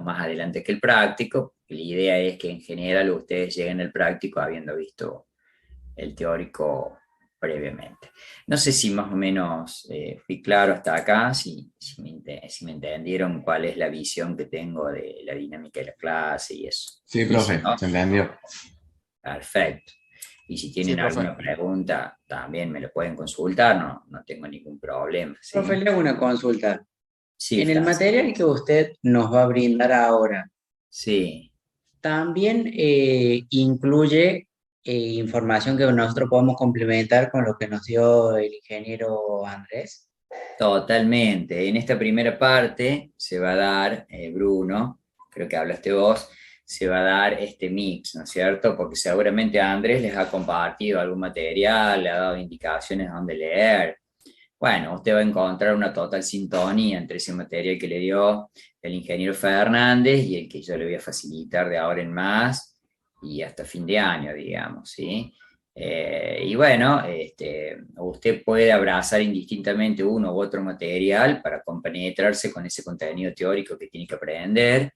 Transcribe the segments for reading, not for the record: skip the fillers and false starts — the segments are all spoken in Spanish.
más adelante que el práctico. La idea es que en general ustedes lleguen al práctico habiendo visto el teórico previamente. No sé si más o menos fui claro hasta acá, si me entendieron cuál es la visión que tengo de la dinámica de la clase y eso. Sí, Y si profe, no, se entendió. perfecto. Y si Sí, tienen profe. alguna pregunta, también me lo pueden consultar, no tengo ningún problema, Profe, ¿sí? le hago una consulta. Sí, En el Francisco. material que usted nos va a brindar ahora, Sí, también incluye información que nosotros podemos complementar con lo que nos dio el ingeniero Andrés. totalmente. En esta primera parte se va a dar, Bruno, creo que hablaste vos, se va a dar este mix, ¿no es cierto? Porque seguramente Andrés les ha compartido algún material, le ha dado indicaciones de dónde leer. Bueno, usted va a encontrar una total sintonía entre ese material que le dio el ingeniero Fernández y el que yo le voy a facilitar de ahora en más y hasta fin de año, digamos, ¿sí? Y bueno, usted puede abrazar indistintamente uno u otro material para compenetrarse con ese contenido teórico que tiene que aprender.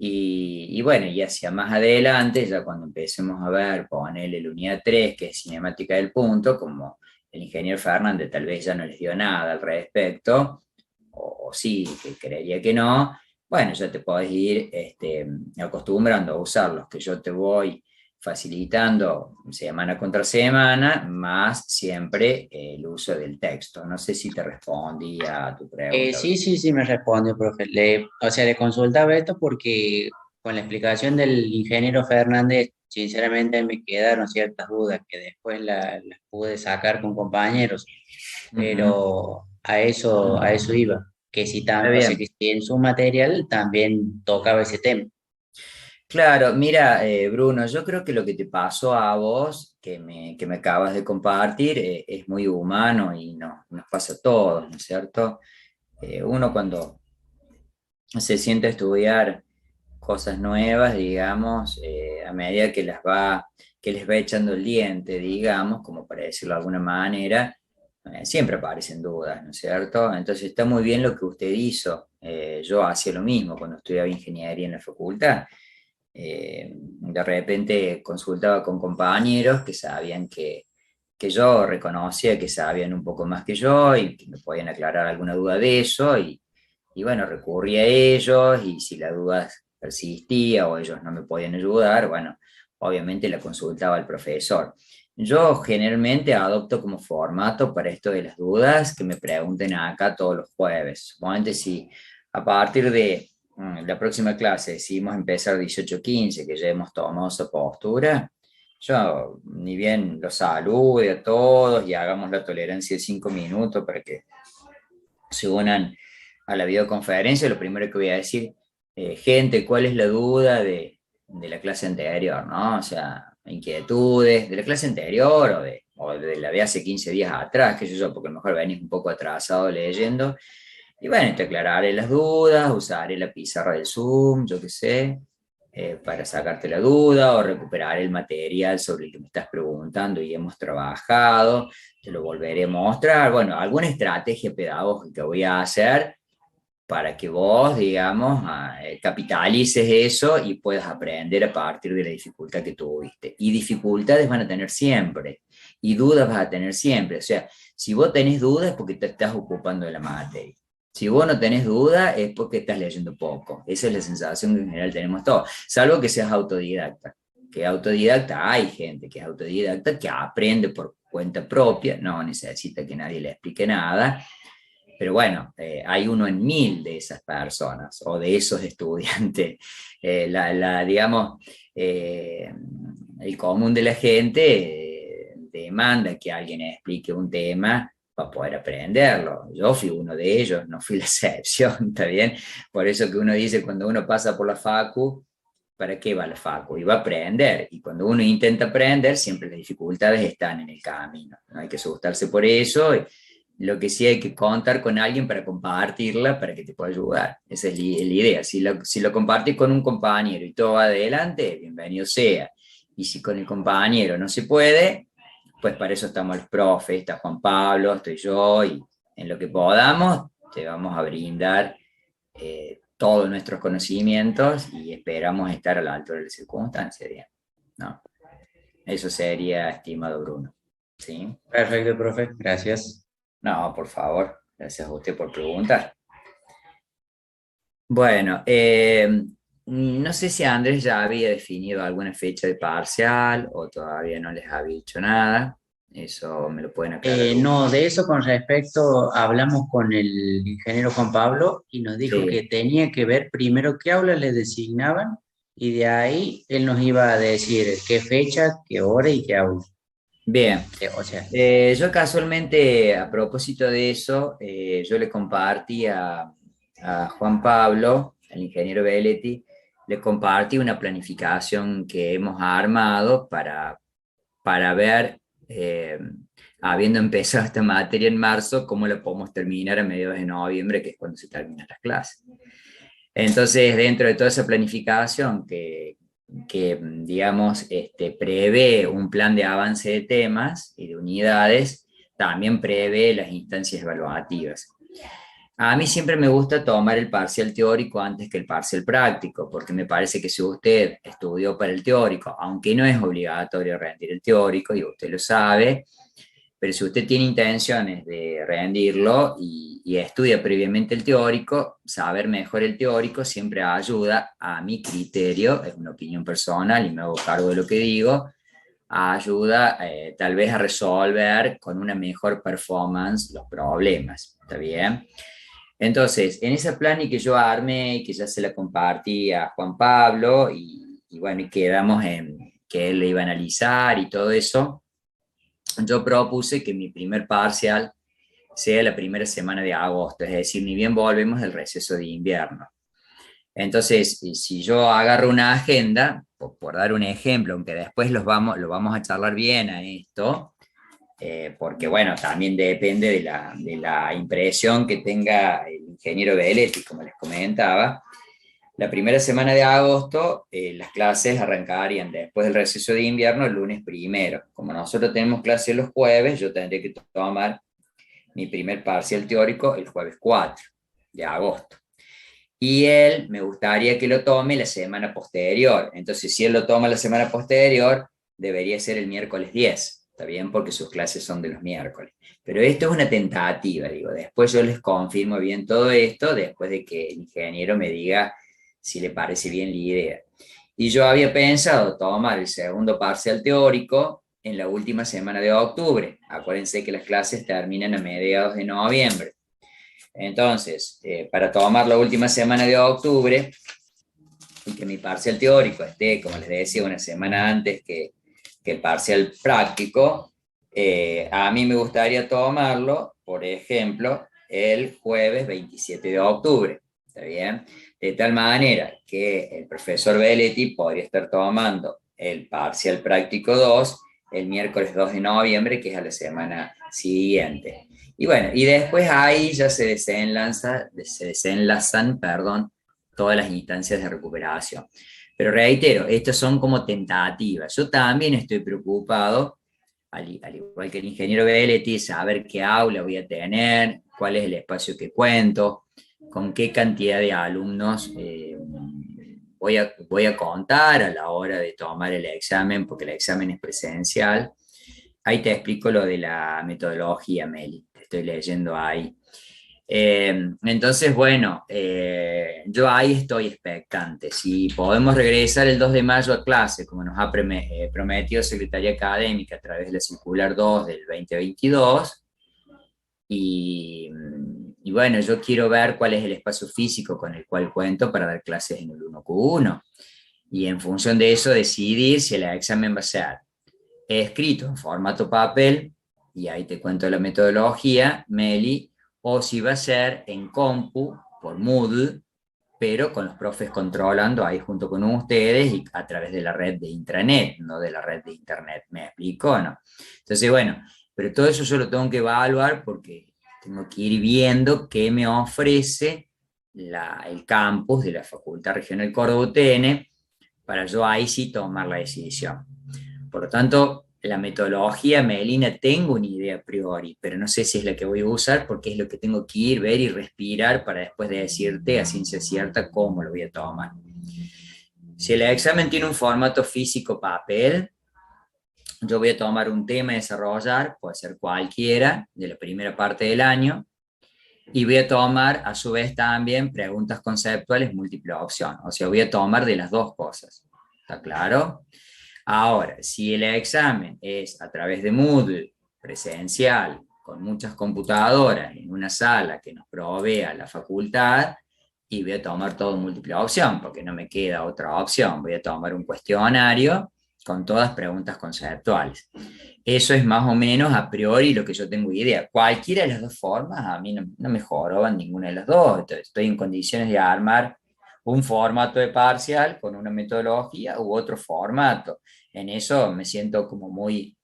Y bueno, y hacia más adelante, ya cuando empecemos a ver, ponerle la unidad 3 que es cinemática del punto, como el ingeniero Fernández tal vez ya no les dio nada al respecto, o sí, que creería que no, bueno, ya te podés ir acostumbrando a usar los que yo te voy facilitando semana contra semana, más siempre el uso del texto. No sé si te respondí a tu pregunta, Sí, Bruno. sí, sí, me respondió, profe. O sea, le consultaba esto porque con la explicación del ingeniero Fernández, sinceramente me quedaron ciertas dudas que después las pude sacar con compañeros, Ujú. pero a eso iba, que si Está o sea, que bien. si en su material también tocaba ese tema. Claro, mira, Bruno, yo creo que lo que te pasó a vos, que me acabas de compartir, es muy humano y nos pasa a todos, ¿no es cierto? Uno cuando se siente a estudiar cosas nuevas, digamos, a medida que les va echando el diente, digamos, como para decirlo de alguna manera, siempre aparecen dudas, ¿no es cierto? Entonces está muy bien lo que usted hizo. Yo hacía lo mismo cuando estudiaba ingeniería en la facultad. De repente consultaba con compañeros que sabían que yo reconocía que sabían un poco más que yo y que me podían aclarar alguna duda de eso y bueno, recurría a ellos y si la duda persistía o ellos no me podían ayudar, bueno, obviamente la consultaba al profesor. Yo generalmente adopto como formato para esto de las dudas que me pregunten acá todos los jueves. Suponete si a partir de la próxima clase decidimos empezar 18:15, que ya hemos tomado esa postura, yo ni bien los salude a todos y hagamos la tolerancia de 5 minutos para que se unan a la videoconferencia, lo primero que voy a decir, gente, ¿cuál es la duda de la clase anterior, ¿no? O sea, inquietudes de la clase anterior o de la de hace 15 días atrás, qué sé yo, porque a lo mejor venís un poco atrasado leyendo. Y bueno, te aclararé las dudas, usaré la pizarra del Zoom, yo qué sé, para sacarte la duda o recuperar el material sobre el que me estás preguntando y hemos trabajado, te lo volveré a mostrar. Bueno, alguna estrategia pedagógica voy a hacer para que vos, digamos, capitalices eso y puedas aprender a partir de la dificultad que tuviste. Y dificultades van a tener siempre, y dudas vas a tener siempre. O sea, si vos tenés dudas es porque te estás ocupando de la materia. Si vos no tenés duda es porque estás leyendo poco. Esa es la sensación que en general tenemos todos, salvo que seas autodidacta. Que autodidacta, hay gente que es autodidacta, que aprende por cuenta propia, no necesita que nadie le explique nada, pero bueno, hay uno en mil de esas personas o de esos estudiantes. Digamos, el común de la gente demanda que alguien explique un tema para poder aprenderlo. Yo fui uno de ellos, no fui la excepción, ¿está bien? Por eso que uno dice, cuando uno pasa por la facu, ¿para qué va la facu? Y va a aprender. Y cuando uno intenta aprender, siempre las dificultades están en el camino. No hay que asustarse por eso. Lo que sí hay que contar con alguien para compartirla, para que te pueda ayudar. Esa es la idea. Si lo compartes con un compañero y todo va adelante, bienvenido sea. Y si con el compañero no se puede, pues para eso estamos los profes, está Juan Pablo, estoy yo, y en lo que podamos te vamos a brindar todos nuestros conocimientos y esperamos estar a la altura de las circunstancias, digamos, ¿no? Eso sería, estimado Bruno. ¿Sí? Perfecto, profe, gracias. No, por favor, gracias a usted por preguntar. Bueno, no sé si Andrés ya había definido alguna fecha de parcial o todavía no les había dicho nada. Eso me lo pueden aclarar No, de eso con respecto, hablamos con el ingeniero Juan Pablo y nos dijo que Sí, tenía que ver primero qué aula le designaban y de ahí él nos iba a decir qué fecha, qué hora y qué aula. bien. O sea, Yo casualmente, a propósito de eso, yo le compartí a Juan Pablo, el ingeniero Belletti, le compartí una planificación que hemos armado para ver, habiendo empezado esta materia en marzo, cómo la podemos terminar a mediados de noviembre, que es cuando se terminan las clases. Entonces, dentro de toda esa planificación que digamos, prevé un plan de avance de temas y de unidades, también prevé las instancias evaluativas. A mí siempre me gusta tomar el parcial teórico antes que el parcial práctico, porque me parece que si usted estudió para el teórico, aunque no es obligatorio rendir el teórico, y usted lo sabe, pero si usted tiene intenciones de rendirlo y estudia previamente el teórico, saber mejor el teórico siempre ayuda, a mi criterio, es una opinión personal y me hago cargo de lo que digo, ayuda tal vez a resolver con una mejor performance los problemas. ¿Está bien? Entonces, en ese plan y que yo armé, que ya se la compartí a Juan Pablo y bueno, y quedamos en que él le iba a analizar y todo eso, yo propuse que mi primer parcial sea la primera semana de agosto, es decir, ni bien volvemos del receso de invierno. Entonces, si yo agarro una agenda, por dar un ejemplo, aunque después lo vamos a charlar bien a esto, porque bueno, también depende de la impresión que tenga el ingeniero Belletti, como les comentaba. La primera semana de agosto, las clases arrancarían después del receso de invierno el lunes primero. Como nosotros tenemos clases los jueves, yo tendré que tomar mi primer parcial teórico el jueves 4 de agosto. Y él me gustaría que lo tome la semana posterior. Entonces, si él lo toma la semana posterior, debería ser el miércoles 10. ¿Está bien? Porque sus clases son de los miércoles. Pero esto es una tentativa, digo. Después yo les confirmo bien todo esto, después de que el ingeniero me diga si le parece bien la idea. Y yo había pensado tomar el segundo parcial teórico en la última semana de octubre. Acuérdense que las clases terminan a mediados de noviembre. Entonces, para tomar la última semana de octubre y que mi parcial teórico esté, como les decía, una semana antes que el parcial práctico, a mí me gustaría tomarlo, por ejemplo, el jueves 27 de octubre. ¿Está bien? De tal manera que el profesor Belletti podría estar tomando el parcial práctico 2 el miércoles 2 de noviembre, que es a la semana siguiente. Y bueno, y después ahí ya se desenlazan, perdón, todas las instancias de recuperación. Pero reitero, estas son como tentativas. Yo también estoy preocupado, al igual que el ingeniero Belletti, saber qué aula voy a tener, cuál es el espacio que cuento, con qué cantidad de alumnos voy a contar a la hora de tomar el examen, porque el examen es presencial. Ahí te explico lo de la metodología, Meli, te estoy leyendo ahí. Entonces, bueno, yo ahí estoy expectante. Si podemos regresar el 2 de mayo a clase, como nos ha prometido Secretaría Académica a través de la circular 2 del 2022, y bueno, yo quiero ver cuál es el espacio físico con el cual cuento para dar clases en el 1Q1. Y en función de eso decidir si el examen va a ser escrito en formato papel, y ahí te cuento la metodología, Meli, o si va a ser en compu, por Moodle, pero con los profes controlando ahí junto con ustedes y a través de la red de intranet, no de la red de internet. ¿Me explico o no? Entonces, bueno, pero todo eso yo lo tengo que evaluar porque tengo que ir viendo qué me ofrece el campus de la Facultad Regional Córdoba UTN para yo ahí sí tomar la decisión. Por lo tanto, La metodología, Melina, tengo una idea a priori, pero no sé si es la que voy a usar porque es lo que tengo que ir, ver y respirar para después de decirte a ciencia cierta cómo lo voy a tomar. Si el examen tiene un formato físico papel, yo voy a tomar un tema a desarrollar, puede ser cualquiera, de la primera parte del año, y voy a tomar a su vez también preguntas conceptuales múltiple opción. O sea, voy a tomar de las dos cosas. ¿Está claro? Ahora, si el examen es a través de Moodle, presencial, con muchas computadoras, en una sala que nos provea la facultad, y voy a tomar todo múltiple opción, porque no me queda otra opción. Voy a tomar un cuestionario con todas preguntas conceptuales. Eso es más o menos a priori lo que yo tengo idea. Cualquiera de las dos formas, a mí no me joroban ninguna de las dos. Entonces, estoy en condiciones de armar un formato de parcial con una metodología u otro formato. En eso me siento como muy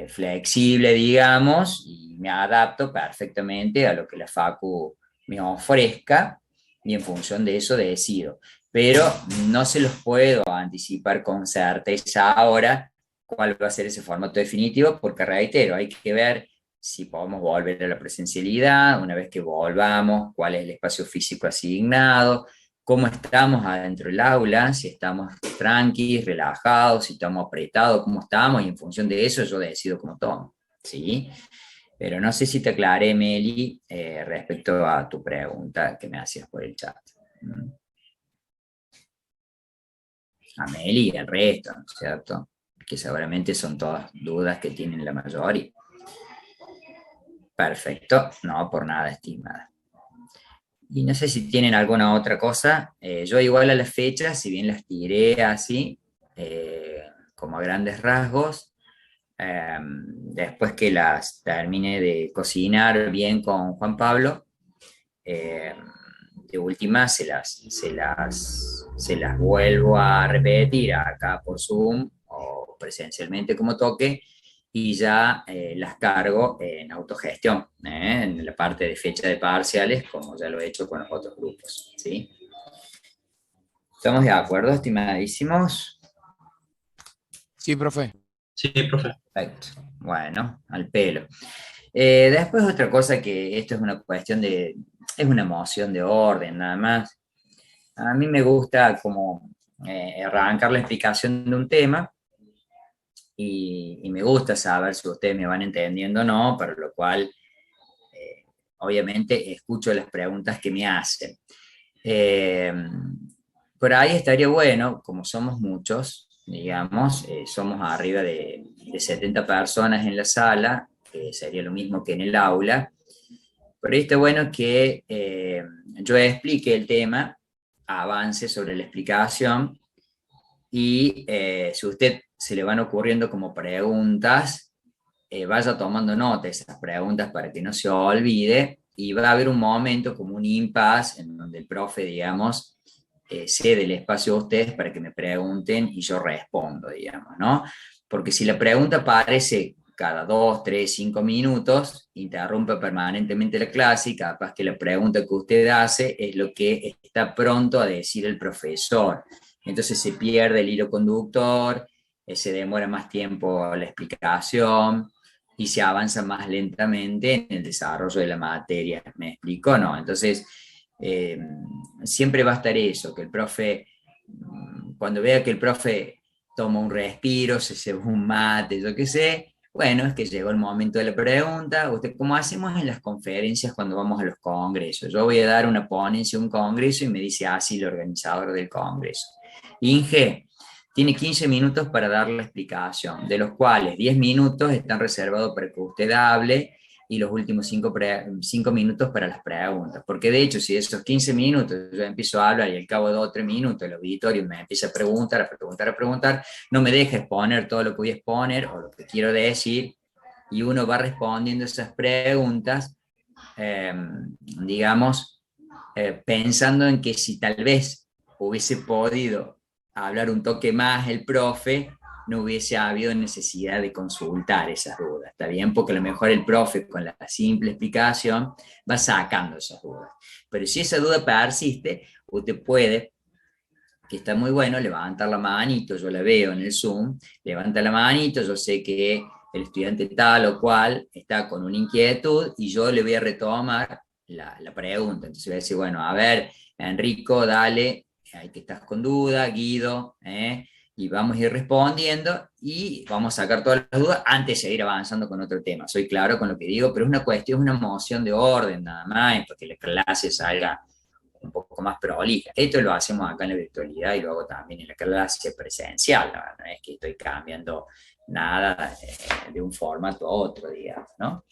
flexible, digamos, y me adapto perfectamente a lo que la Facu me ofrezca y en función de eso decido. Pero no se los puedo anticipar con certeza ahora cuál va a ser ese formato definitivo, porque reitero, hay que ver si podemos volver a la presencialidad, una vez que volvamos, cuál es el espacio físico asignado, cómo estamos adentro del aula, si estamos tranquilos, relajados, si estamos apretados, cómo estamos, y en función de eso yo decido cómo tomo, ¿sí? Pero no sé si te aclaré, Meli, respecto a tu pregunta que me hacías por el chat. A Meli y al resto, ¿no es cierto? Que seguramente son todas dudas que tienen la mayoría. Perfecto, no por nada, estimada. Y no sé si tienen alguna otra cosa. Yo igual a las fechas, si bien las tiré así, como a grandes rasgos, después que las termine de cocinar bien con Juan Pablo, eh, de última se las vuelvo a repetir acá por Zoom o presencialmente como toque, y ya las cargo en autogestión, en la parte de fecha de parciales, como ya lo he hecho con los otros grupos. ¿Sí? ¿Estamos de acuerdo, estimadísimos? Sí, profe. Sí, profe. Perfecto. Bueno, al pelo. Después otra cosa que esto es una cuestión es una moción de orden, nada más. A mí me gusta como arrancar la explicación de un tema y me gusta saber si ustedes me van entendiendo o no, para lo cual obviamente escucho las preguntas que me hacen. Eh, por ahí estaría bueno, como somos muchos, digamos, somos arriba de 70 personas en la sala, que sería lo mismo que en el aula. Por ahí está bueno que yo explique el tema, avance sobre la explicación, y si a usted se le van ocurriendo como preguntas, vaya tomando nota de esas preguntas para que no se olvide, y va a haber un momento como un impasse en donde el profe, digamos, cede el espacio a ustedes para que me pregunten y yo respondo, digamos, ¿no? Porque si la pregunta aparece cada 2, 3, 5 minutos, interrumpe permanentemente la clase y capaz que la pregunta que usted hace es lo que está pronto a decir el profesor. Entonces se pierde el hilo conductor, se demora más tiempo la explicación y se avanza más lentamente en el desarrollo de la materia. ¿Me explico? No, entonces eh, siempre va a estar eso, que el profe, cuando vea que el profe toma un respiro, se lleva un mate, yo qué sé, bueno, es que llegó el momento de la pregunta. Usted, como hacemos en las conferencias cuando vamos a los congresos, yo voy a dar una ponencia a un congreso y me dice así el organizador del congreso: Inge, tiene 15 minutos para dar la explicación, de los cuales 10 minutos están reservados para que usted hable y los últimos 5 minutos para las preguntas. Porque de hecho, si de esos 15 minutos yo empiezo a hablar y al cabo de 2 o 3 minutos el auditorio me empieza a preguntar, no me deja exponer todo lo que voy a exponer o lo que quiero decir, y uno va respondiendo esas preguntas, digamos, pensando en que si tal vez hubiese podido hablar un toque más el profe, no hubiese habido necesidad de consultar esas dudas, ¿está bien? Porque a lo mejor el profe con la simple explicación va sacando esas dudas. Pero si esa duda persiste, usted puede que está muy bueno, levantar la manito, yo la veo en el Zoom, levanta la manito, yo sé que el estudiante tal o cual está con una inquietud y yo le voy a retomar la pregunta. Entonces voy a decir, bueno, a ver, Enrico, dale, ahí que estás con duda, Guido, y vamos a ir respondiendo y vamos a sacar todas las dudas antes de seguir avanzando con otro tema. Soy claro con lo que digo, pero es una cuestión, es una moción de orden nada más, para que la clase salga un poco más prolija. Esto lo hacemos acá en la virtualidad y luego también en la clase presencial, no es que estoy cambiando nada de un formato a otro, digamos, ¿no?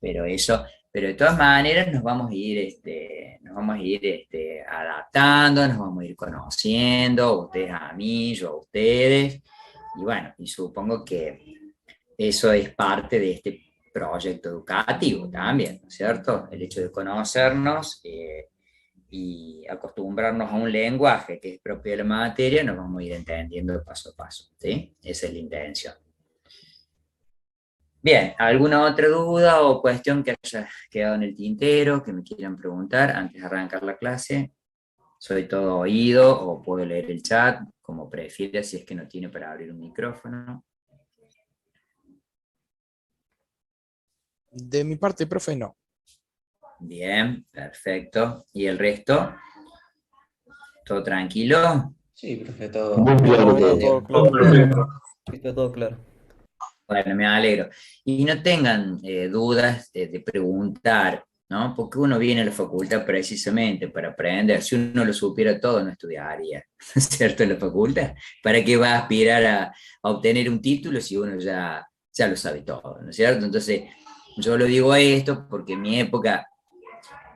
Pero eso, pero de todas maneras nos vamos a ir adaptando, nos vamos a ir conociendo, ustedes a mí, yo a ustedes, y bueno, y supongo que eso es parte de este proyecto educativo también, ¿no es cierto? El hecho de conocernos y acostumbrarnos a un lenguaje que es propio de la materia, nos vamos a ir entendiendo paso a paso, ¿sí? Esa es la intención. Bien, ¿alguna otra duda o cuestión que haya quedado en el tintero, que me quieran preguntar antes de arrancar la clase? Soy todo oído o puedo leer el chat, como prefiera, si es que no tiene para abrir un micrófono. De mi parte, profe, no. Bien, perfecto. ¿Y el resto? ¿Todo tranquilo? Sí, profe, todo, Muy claro todo todo. entendido. Todo perfecto. Está todo claro. Bueno, me alegro. Y no tengan dudas de preguntar, ¿no? Porque uno viene a la facultad precisamente para aprender. Si uno lo supiera todo, no estudiaría, ¿no es cierto? En la facultad. ¿Para qué va a aspirar a obtener un título si uno ya lo sabe todo, ¿no es cierto? Entonces, yo lo digo esto porque en mi época,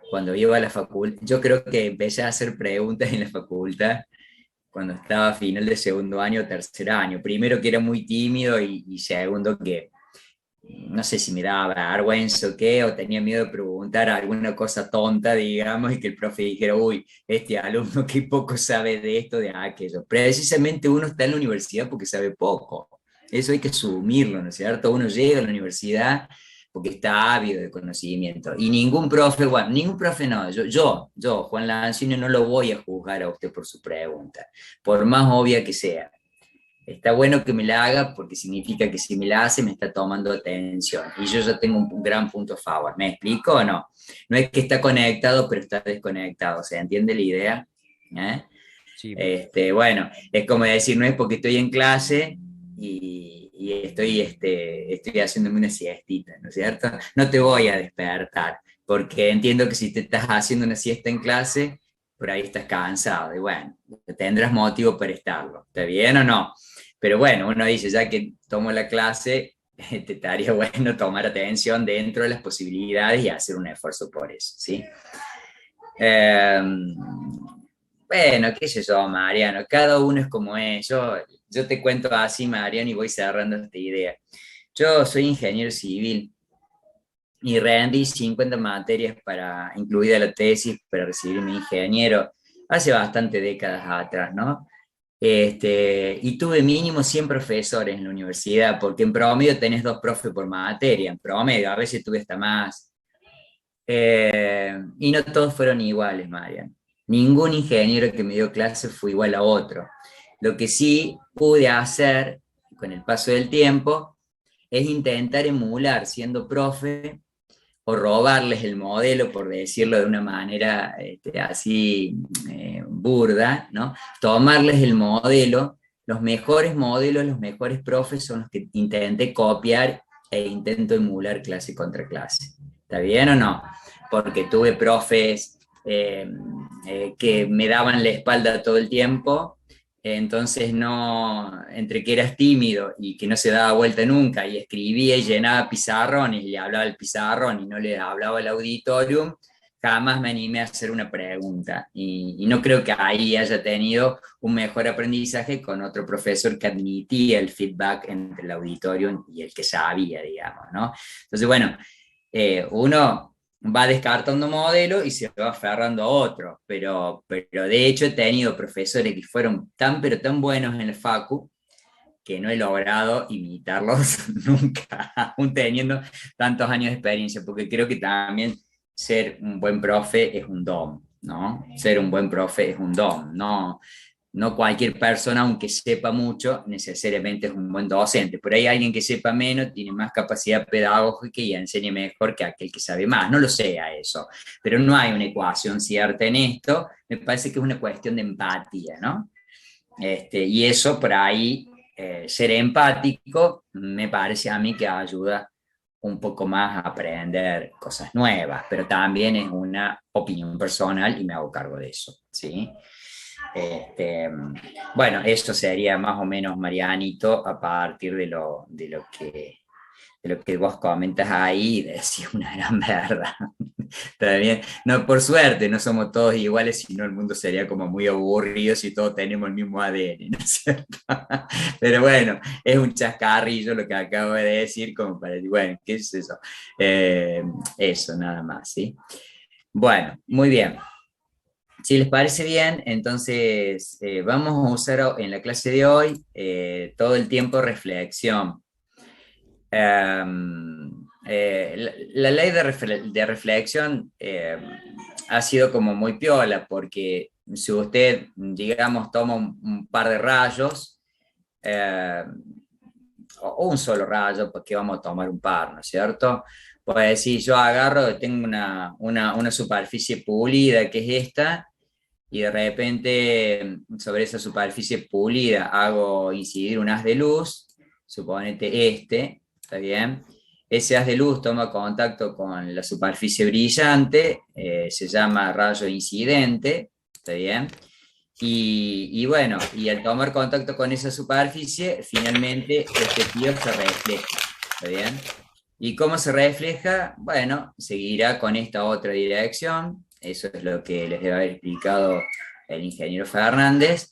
cuando iba a la facultad, yo creo que empecé a hacer preguntas en la facultad cuando estaba a final de segundo año o tercer año. Primero que era muy tímido y segundo que no sé si me daba vergüenza o qué, o tenía miedo de preguntar alguna cosa tonta, digamos, y que el profe dijera, uy, este alumno qué poco sabe de esto, de aquello. Precisamente uno está en la universidad porque sabe poco. Eso hay que asumirlo, ¿no es cierto? Uno llega a la universidad porque está ávido de conocimiento. Y ningún profe, bueno, ningún profe no, yo, Juan Lanzini, no lo voy a juzgar a usted por su pregunta, por más obvia que sea. Está bueno que me la haga porque significa que si me la hace me está tomando atención. Y yo ya tengo un gran punto a favor. ¿Me explico o no? No es que está conectado, pero está desconectado. ¿Se entiende la idea? ¿Eh? Sí, Bueno, es como decir, no es porque estoy en clase y estoy haciéndome una siestita, ¿no es cierto? No te voy a despertar, porque entiendo que si te estás haciendo una siesta en clase, por ahí estás cansado, y bueno, tendrás motivo para estarlo, ¿está bien o no? Pero bueno, uno dice, ya que tomo la clase, te estaría bueno tomar atención dentro de las posibilidades y hacer un esfuerzo por eso, ¿sí? Eh, bueno, qué sé yo, Mariano, cada uno es como es. Yo te cuento así, Mariano, y voy cerrando esta idea. Yo soy ingeniero civil y rendí 50 materias incluida la tesis, para recibirme ingeniero hace bastante décadas atrás, ¿no? Y tuve mínimo 100 profesores en la universidad, porque en promedio tenés 2 profes por materia, en promedio, a veces tuve hasta más. Y no todos fueron iguales, Marian. Ningún ingeniero que me dio clase fue igual a otro. Lo que sí pude hacer con el paso del tiempo es intentar emular siendo profe o robarles el modelo, por decirlo de una manera así burda, ¿no? Tomarles el modelo, los mejores modelos, los mejores profes son los que intenté copiar e intento emular clase contra clase. ¿Está bien o no? Porque tuve profes que me daban la espalda todo el tiempo, entonces no, entre que eras tímido y que no se daba vuelta nunca, y escribía y llenaba pizarrones, y le hablaba al pizarrón y no le hablaba al auditorium, jamás me animé a hacer una pregunta. Y no creo que ahí haya tenido un mejor aprendizaje con otro profesor que admitía el feedback entre el auditorium y el que sabía, digamos, ¿no? Entonces, bueno, uno va descartando modelo y se va aferrando a otro, pero de hecho he tenido profesores que fueron tan pero tan buenos en el facu que no he logrado imitarlos nunca, aún teniendo tantos años de experiencia, porque creo que también ser un buen profe es un don, ¿no? Ser un buen profe es un don, no, no cualquier persona, aunque sepa mucho, necesariamente es un buen docente. Por ahí alguien que sepa menos tiene más capacidad pedagógica y enseña mejor que aquel que sabe más. No lo sé a eso, pero no hay una ecuación cierta en esto. Me parece que es una cuestión de empatía, ¿no? Y eso por ahí, ser empático, me parece a mí que ayuda un poco más a aprender cosas nuevas, pero también es una opinión personal y me hago cargo de eso, ¿sí? Este, bueno, eso sería más o menos, Marianito, a partir de lo que vos comentas ahí, y decís una gran verdad. Está bien. No, por suerte, no somos todos iguales, sino el mundo sería como muy aburrido si todos tenemos el mismo ADN, ¿no es cierto? Pero bueno, es un chascarrillo lo que acabo de decir, como para decir, bueno, ¿qué es eso? Eso, nada más, ¿sí? Bueno, muy bien. Si les parece bien, entonces vamos a usar en la clase de hoy todo el tiempo reflexión. La ley de reflexión ha sido como muy piola, porque si usted, digamos, toma un par de rayos, eh, o un solo rayo, porque vamos a tomar un par, ¿no es cierto? Pues si yo agarro, tengo una superficie pulida, que es esta, y de repente sobre esa superficie pulida hago incidir un haz de luz, suponete ¿está bien? Ese haz de luz toma contacto con la superficie brillante, se llama rayo incidente, ¿está bien? Y bueno, y al tomar contacto con esa superficie, finalmente este tío se refleja, ¿está bien? ¿Y cómo se refleja? Bueno, seguirá con esta otra dirección, eso es lo que les debe haber explicado el ingeniero Fernández,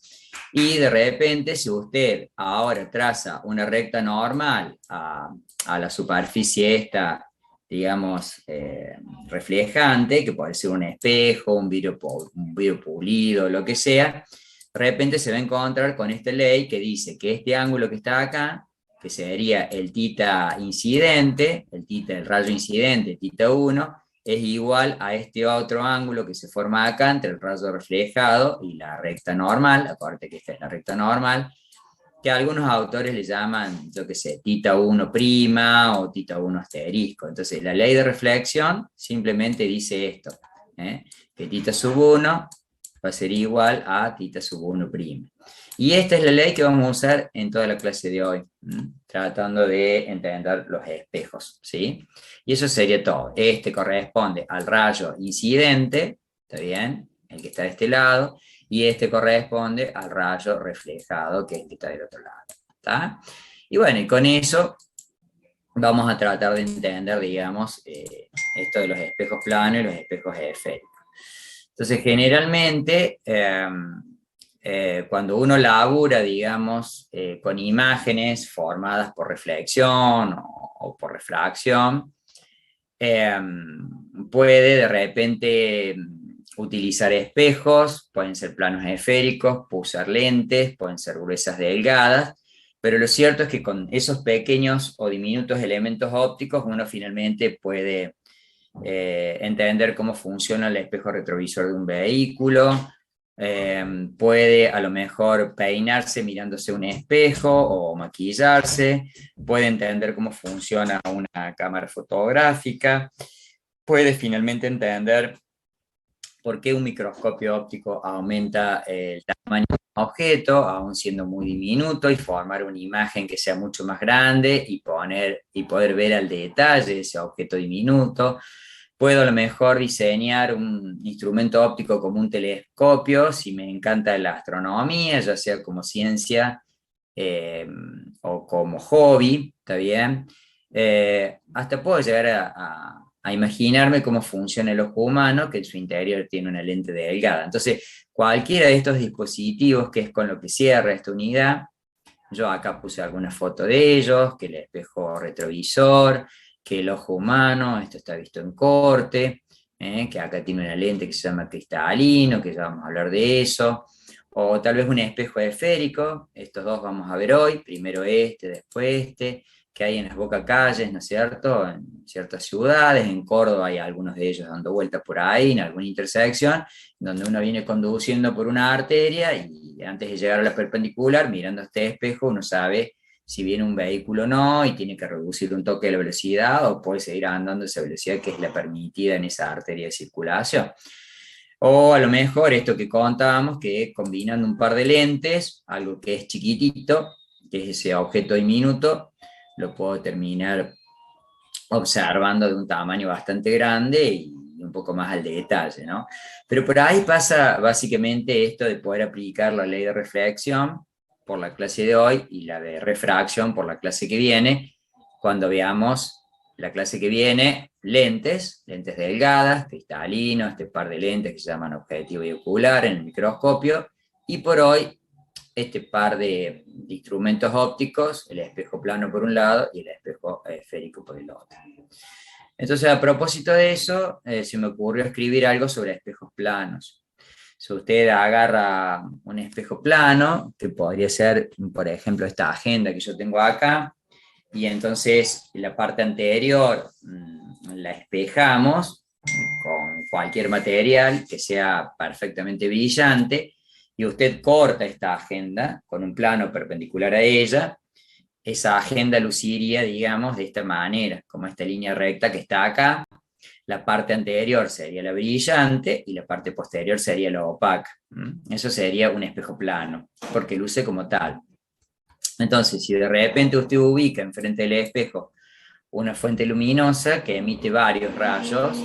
y de repente, si usted ahora traza una recta normal a la superficie esta, digamos, reflejante, que puede ser un espejo, un vidrio pulido, lo que sea, de repente se va a encontrar con esta ley que dice que este ángulo que está acá, que sería el tita incidente, el rayo incidente, tita 1, es igual a este otro ángulo que se forma acá entre el rayo reflejado y la recta normal, acuérdate que esta es la recta normal, que algunos autores le llaman, yo qué sé, tita 1 prima o tita 1 asterisco. Entonces, la ley de reflexión simplemente dice esto, que tita sub 1 va a ser igual a tita sub 1 prima. Y esta es la ley que vamos a usar en toda la clase de hoy, tratando de entender los espejos, ¿sí? Y eso sería todo. Este corresponde al rayo incidente, ¿está bien? El que está de este lado, y este corresponde al rayo reflejado, que es el que está del otro lado, ¿está? Y bueno, y con eso vamos a tratar de entender, digamos, esto de los espejos planos y los espejos esféricos. Entonces, generalmente, cuando uno labura, digamos, con imágenes formadas por reflexión o por refracción, puede de repente utilizar espejos, pueden ser planos esféricos, puede usar lentes, pueden ser gruesas delgadas, pero lo cierto es que con esos pequeños o diminutos elementos ópticos uno finalmente puede entender cómo funciona el espejo retrovisor de un vehículo, puede a lo mejor peinarse mirándose un espejo o maquillarse, puede entender cómo funciona una cámara fotográfica, puede finalmente entender por qué un microscopio óptico aumenta el tamaño de un objeto, aún siendo muy diminuto, y formar una imagen que sea mucho más grande y poder ver al detalle ese objeto diminuto. Puedo a lo mejor diseñar un instrumento óptico como un telescopio, si me encanta la astronomía, ya sea como ciencia o como hobby, ¿está bien? Hasta puedo llegar a imaginarme cómo funciona el ojo humano, que en su interior tiene una lente delgada. Entonces, cualquiera de estos dispositivos, que es con lo que cierra esta unidad, yo acá puse alguna foto de ellos, que el espejo retrovisor, que el ojo humano, esto está visto en corte, que acá tiene una lente que se llama cristalino, que ya vamos a hablar de eso, o tal vez un espejo esférico, estos dos vamos a ver hoy, primero este, después este, que hay en las bocacalles, ¿no es cierto?, en ciertas ciudades. En Córdoba hay algunos de ellos dando vueltas por ahí, en alguna intersección, donde uno viene conduciendo por una arteria y antes de llegar a la perpendicular, mirando este espejo, uno sabe si viene un vehículo o no, y tiene que reducir un toque de la velocidad o puede seguir andando a esa velocidad que es la permitida en esa arteria de circulación. O a lo mejor esto que contábamos, que combinando un par de lentes, algo que es chiquitito, que es ese objeto diminuto, lo puedo terminar observando de un tamaño bastante grande y un poco más al detalle, ¿no? Pero por ahí pasa básicamente esto de poder aplicar la ley de reflexión por la clase de hoy y la de refracción por la clase que viene, cuando veamos la clase que viene, lentes delgadas, cristalinos, este par de lentes que se llaman objetivo y ocular en el microscopio, y por hoy este par de instrumentos ópticos, el espejo plano por un lado y el espejo esférico por el otro. Entonces, a propósito de eso, se me ocurrió escribir algo sobre espejos planos. Si usted agarra un espejo plano, que podría ser, por ejemplo, esta agenda que yo tengo acá, y entonces la parte anterior la espejamos con cualquier material que sea perfectamente brillante, y usted corta esta agenda con un plano perpendicular a ella. Esa agenda luciría, digamos, de esta manera, como esta línea recta que está acá. La parte anterior sería la brillante y la parte posterior sería la opaca. Eso sería un espejo plano, porque luce como tal. Entonces, si de repente usted ubica enfrente del espejo una fuente luminosa que emite varios rayos,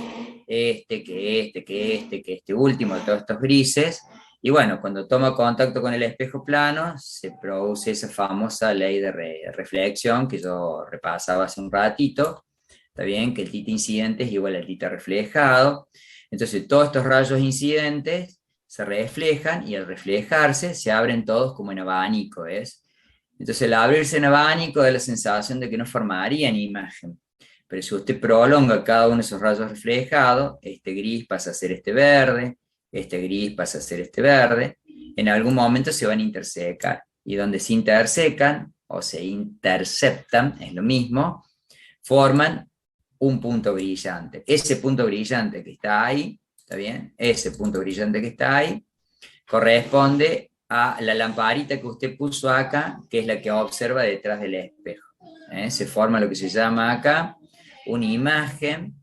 que este último, todos estos grises, y bueno, cuando toma contacto con el espejo plano, se produce esa famosa ley de reflexión que yo repasaba hace un ratito, ¿está bien? Que el tita incidente es igual al tita reflejado. Entonces, todos estos rayos incidentes se reflejan y al reflejarse se abren todos como en abanico, ¿ves? Entonces, el abrirse en abanico da la sensación de que no formarían imagen. Pero si usted prolonga cada uno de esos rayos reflejados, este gris pasa a ser este verde, este gris pasa a ser este verde, en algún momento se van a intersecar. Y donde se intersecan o se interceptan, es lo mismo, forman un punto brillante. Ese punto brillante que está ahí, ¿está bien? Ese punto brillante que está ahí corresponde a la lamparita que usted puso acá, que es la que observa detrás del espejo. Se forma lo que se llama acá una imagen.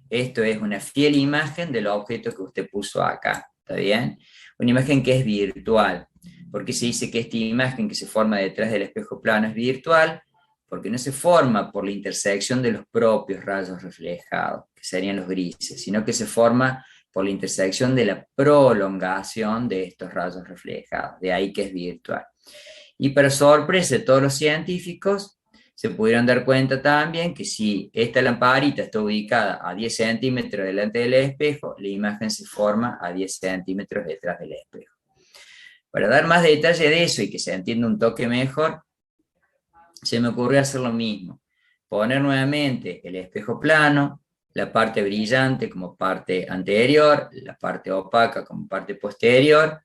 Esto es una fiel imagen del objeto que usted puso acá, ¿está bien? Una imagen que es virtual. ¿Por qué se dice que esta imagen que se forma detrás del espejo plano es virtual? Porque no se forma por la intersección de los propios rayos reflejados, que serían los grises, sino que se forma por la intersección de la prolongación de estos rayos reflejados, de ahí que es virtual. Y para sorpresa de todos los científicos, se pudieron dar cuenta también que si esta lamparita está ubicada a 10 centímetros delante del espejo, la imagen se forma a 10 centímetros detrás del espejo. Para dar más detalle de eso y que se entienda un toque mejor, se me ocurrió hacer lo mismo. Poner nuevamente el espejo plano, la parte brillante como parte anterior, la parte opaca como parte posterior,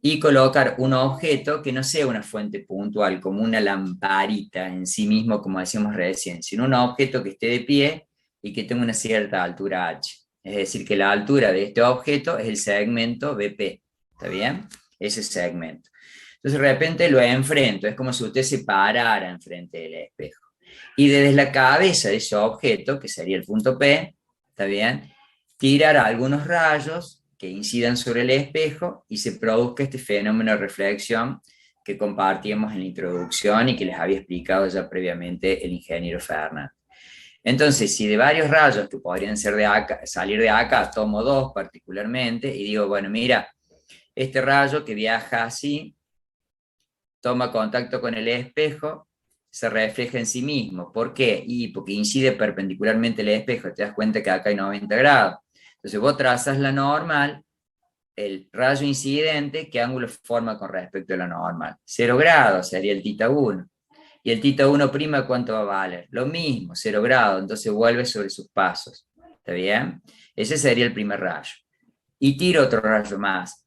y colocar un objeto que no sea una fuente puntual, como una lamparita en sí mismo, como decíamos recién, sino un objeto que esté de pie y que tenga una cierta altura h. Es decir, que la altura de este objeto es el segmento BP, ¿está bien? Ese segmento. Entonces de repente lo enfrento, es como si usted se parara enfrente del espejo. Y desde la cabeza de ese objeto, que sería el punto P, ¿está bien?, tirar algunos rayos que incidan sobre el espejo y se produzca este fenómeno de reflexión que compartíamos en la introducción y que les había explicado ya previamente el ingeniero Fernández. Entonces, si de varios rayos que podrían ser de acá, salir de acá, tomo dos particularmente y digo, bueno, mira, este rayo que viaja así, toma contacto con el espejo, se refleja en sí mismo. ¿Por qué? Y porque incide perpendicularmente el espejo, te das cuenta que acá hay 90 grados. Entonces vos trazas la normal, el rayo incidente, ¿qué ángulo forma con respecto a la normal? 0 grados sería el tita 1. Y el tita 1 prima, ¿cuánto va a valer? Lo mismo, 0 grados, entonces vuelve sobre sus pasos. ¿Está bien? Ese sería el primer rayo. Y tiro otro rayo más,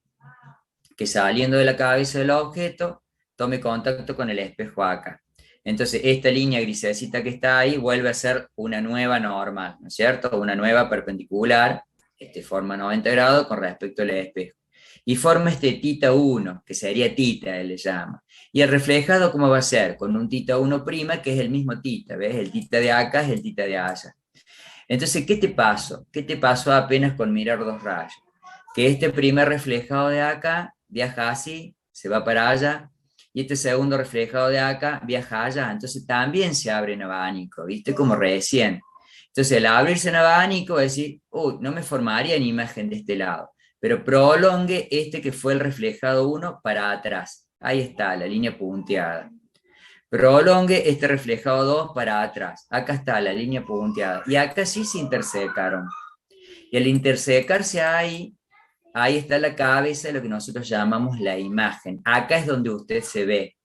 que saliendo de la cabeza del objeto, tome contacto con el espejo acá. Entonces, esta línea grisecita que está ahí vuelve a ser una nueva normal, ¿no es cierto? Una nueva perpendicular, forma 90 grados con respecto al espejo. Y forma este tita 1, que sería tita, él le llama. Y el reflejado, ¿cómo va a ser? Con un tita 1', que es el mismo tita, ¿ves? El tita de acá es el tita de allá. Entonces, ¿qué te pasó? ¿Qué te pasó apenas con mirar dos rayos? Que este primer reflejado de acá viaja así, se va para allá, y este segundo reflejado de acá viaja allá, entonces también se abre en abanico, ¿viste? Como recién. Entonces, al abrirse en abanico, es decir, uy, no me formaría en imagen de este lado, pero prolongue este que fue el reflejado 1 para atrás. Ahí está, la línea punteada. Prolongue este reflejado 2 para atrás. Acá está la línea punteada. Y acá sí se intersecaron. Y al intersecarse ahí está la cabeza de lo que nosotros llamamos la imagen. Acá es donde usted se ve,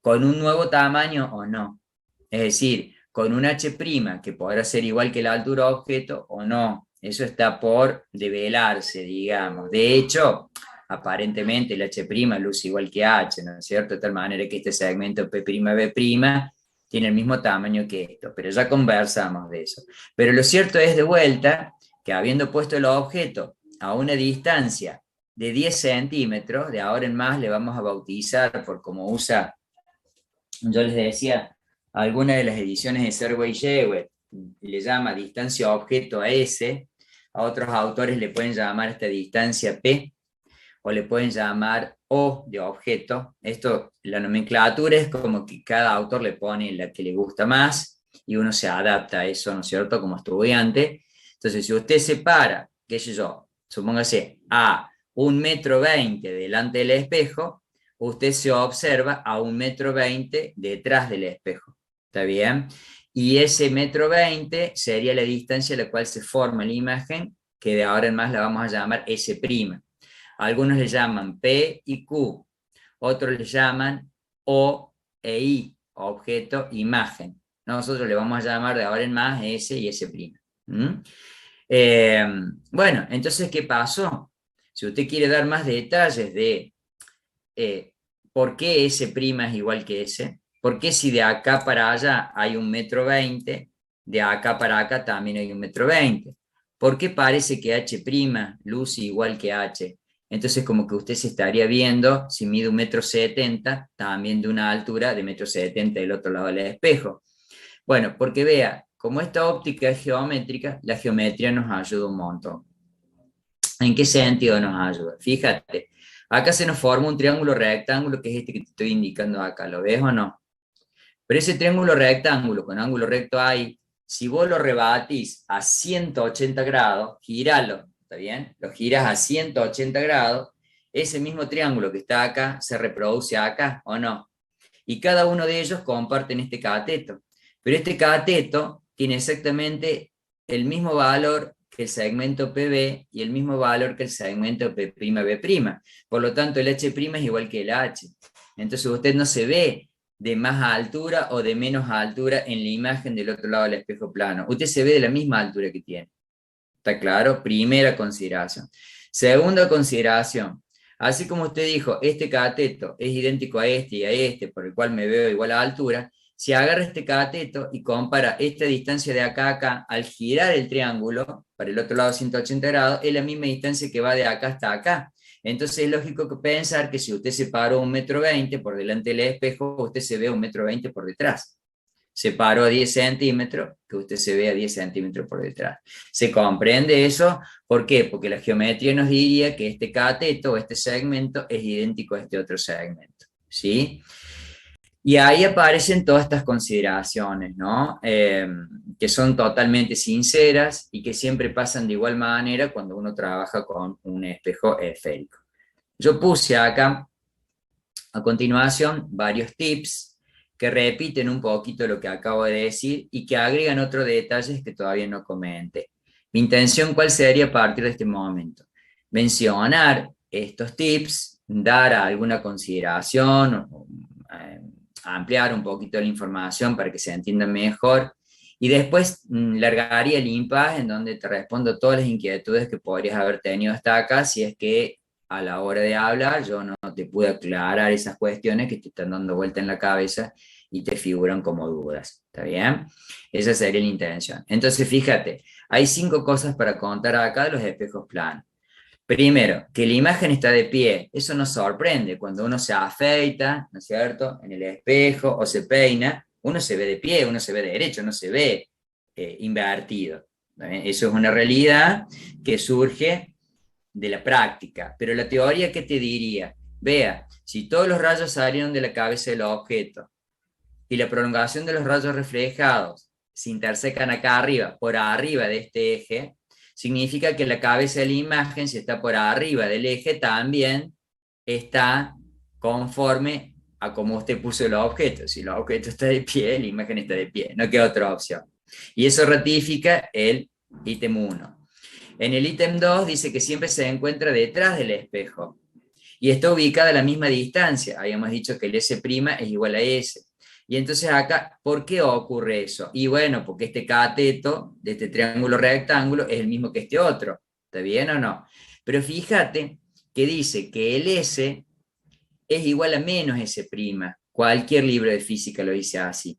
con un nuevo tamaño o no. Es decir, con un H' que podrá ser igual que la altura objeto o no. Eso está por develarse, digamos. De hecho, aparentemente el H' luce igual que H, ¿no es cierto? De tal manera que este segmento P'B' tiene el mismo tamaño que esto, pero ya conversamos de eso. Pero lo cierto es, de vuelta, que habiendo puesto el objeto a una distancia de 10 centímetros, de ahora en más le vamos a bautizar por como usa, yo les decía, alguna de las ediciones de Sergei le llama distancia objeto a S, a otros autores le pueden llamar esta distancia P, o le pueden llamar O de objeto. Esto, la nomenclatura es como que cada autor le pone la que le gusta más, y uno se adapta a eso, ¿no es cierto?, como estudiante. Entonces, si usted se para, qué sé yo, supóngase a 1,20 m delante del espejo, usted se observa a 1,20 m detrás del espejo. ¿Está bien? Y ese 1,20 m sería la distancia a la cual se forma la imagen, que de ahora en más la vamos a llamar S'. Algunos le llaman P y Q, otros le llaman O e I, objeto, imagen. Nosotros le vamos a llamar de ahora en más S y S'. ¿Mm? Bueno, entonces, ¿qué pasó? Si usted quiere dar más detalles de por qué S' es igual que S, por qué si de acá para allá hay 1,20 m, de acá para acá también hay 1,20 m, ¿por qué parece que H' luce igual que H? Entonces, como que usted se estaría viendo, si mide 1,70 m, también de una altura de 1,70 m del otro lado del espejo. Bueno, porque vea, como esta óptica es geométrica, la geometría nos ayuda un montón. ¿En qué sentido nos ayuda? Fíjate, acá se nos forma un triángulo rectángulo, que es este que te estoy indicando acá, ¿lo ves o no? Pero ese triángulo rectángulo con ángulo recto ahí, si vos lo rebatís a 180 grados, giralo, ¿está bien? Lo giras a 180 grados, ese mismo triángulo que está acá se reproduce acá, ¿o no? Y cada uno de ellos comparten este cateto. Pero este cateto tiene exactamente el mismo valor que el segmento PB y el mismo valor que el segmento P'B'. Por lo tanto, el H' es igual que el H. Entonces usted no se ve de más altura o de menos altura en la imagen del otro lado del espejo plano. Usted se ve de la misma altura que tiene. ¿Está claro? Primera consideración. Segunda consideración. Así como usted dijo, este cateto es idéntico a este y a este, por el cual me veo igual a altura, si agarra este cateto y compara esta distancia de acá a acá, al girar el triángulo para el otro lado 180 grados, es la misma distancia que va de acá hasta acá. Entonces es lógico pensar que si usted se paró 1,20 m por delante del espejo, usted se ve 1,20 m por detrás. Se paró a 10 centímetros, que usted se ve a 10 centímetros por detrás. ¿Se comprende eso? ¿Por qué? Porque la geometría nos diría que este cateto o este segmento es idéntico a este otro segmento. ¿Sí? Y ahí aparecen todas estas consideraciones, ¿no? Que son totalmente sinceras y que siempre pasan de igual manera cuando uno trabaja con un espejo esférico. Yo puse acá, a continuación, varios tips que repiten un poquito lo que acabo de decir y que agregan otros detalles que todavía no comenté. Mi intención, ¿cuál sería a partir de este momento? Mencionar estos tips, dar alguna consideración, ampliar un poquito la información para que se entienda mejor, y después largaría el impasse en donde te respondo todas las inquietudes que podrías haber tenido hasta acá, si es que a la hora de hablar yo no te pude aclarar esas cuestiones que te están dando vuelta en la cabeza y te figuran como dudas, ¿está bien? Esa sería la intención. Entonces, fíjate, hay 5 cosas para contar acá de los espejos planos. Primero, que la imagen está de pie. Eso nos sorprende. Cuando uno se afeita, ¿no es cierto?, en el espejo o se peina, uno se ve de pie, uno se ve derecho, no se ve invertido. Eso es una realidad que surge de la práctica. Pero la teoría, ¿qué te diría? Vea, si todos los rayos salieron de la cabeza del objeto y la prolongación de los rayos reflejados se intersecan acá arriba, por arriba de este eje, significa que la cabeza de la imagen, si está por arriba del eje, también está conforme a cómo usted puso el objeto. Si el objeto está de pie, la imagen está de pie, no queda otra opción. Y eso ratifica el ítem 1. En el ítem 2 dice que siempre se encuentra detrás del espejo y está ubicada a la misma distancia. Habíamos dicho que el S' es igual a S. Y entonces acá, ¿por qué ocurre eso? Y bueno, porque este cateto de este triángulo rectángulo es el mismo que este otro. ¿Está bien o no? Pero fíjate que dice que el S es igual a menos S'. Cualquier libro de física lo dice así.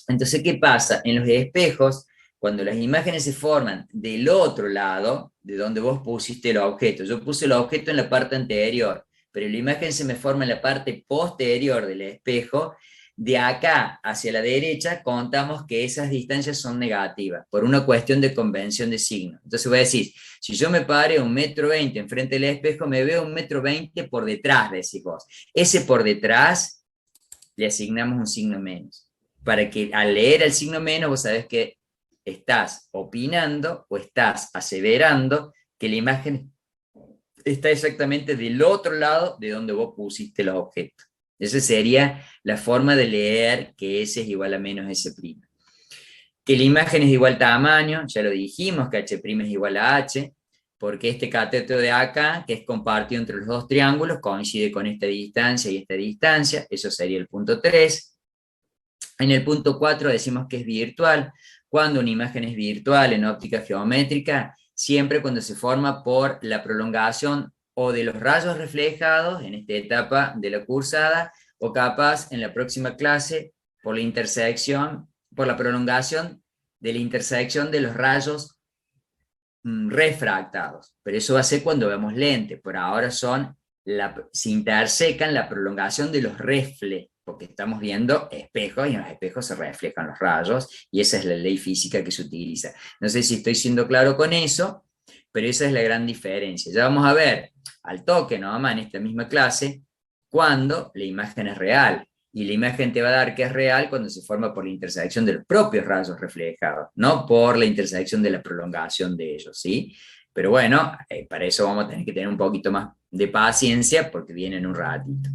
Entonces, ¿qué pasa? En los espejos, cuando las imágenes se forman del otro lado, de donde vos pusiste el objeto, yo puse el objeto en la parte anterior, pero la imagen se me forma en la parte posterior del espejo, de acá hacia la derecha contamos que esas distancias son negativas, por una cuestión de convención de signo. Entonces voy a decir, si yo me pare 1,20 m enfrente del espejo, me veo 1,20 m por detrás, decís vos. Ese por detrás le asignamos un signo menos, para que al leer el signo menos vos sabés que estás opinando o estás aseverando que la imagen está exactamente del otro lado de donde vos pusiste los objetos. Esa sería la forma de leer que S es igual a menos S'. Que la imagen es de igual tamaño, ya lo dijimos, que H' es igual a H, porque este cateto de acá, que es compartido entre los dos triángulos, coincide con esta distancia y esta distancia, eso sería el punto 3. En el punto 4 decimos que es virtual. Cuando una imagen es virtual en óptica geométrica, siempre cuando se forma por la prolongación o de los rayos reflejados en esta etapa de la cursada, o capaz en la próxima clase por la intersección, por la prolongación de la intersección de los rayos refractados. Pero eso va a ser cuando vemos lentes. Por ahora se intersecan la prolongación de los reflejos, porque estamos viendo espejos y en los espejos se reflejan los rayos y esa es la ley física que se utiliza. No sé si estoy siendo claro con eso, pero esa es la gran diferencia. Ya vamos a ver al toque nomás en esta misma clase cuando la imagen es real. Y la imagen te va a dar que es real cuando se forma por la intersección de los propios rayos reflejados, no por la intersección de la prolongación de ellos, ¿sí? Pero bueno, para eso vamos a tener que tener un poquito más de paciencia porque viene en un ratito.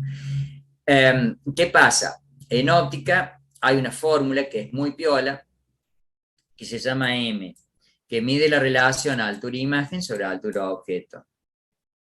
¿Qué pasa? En óptica hay una fórmula que es muy piola, que se llama M, que mide la relación altura-imagen sobre altura-objeto.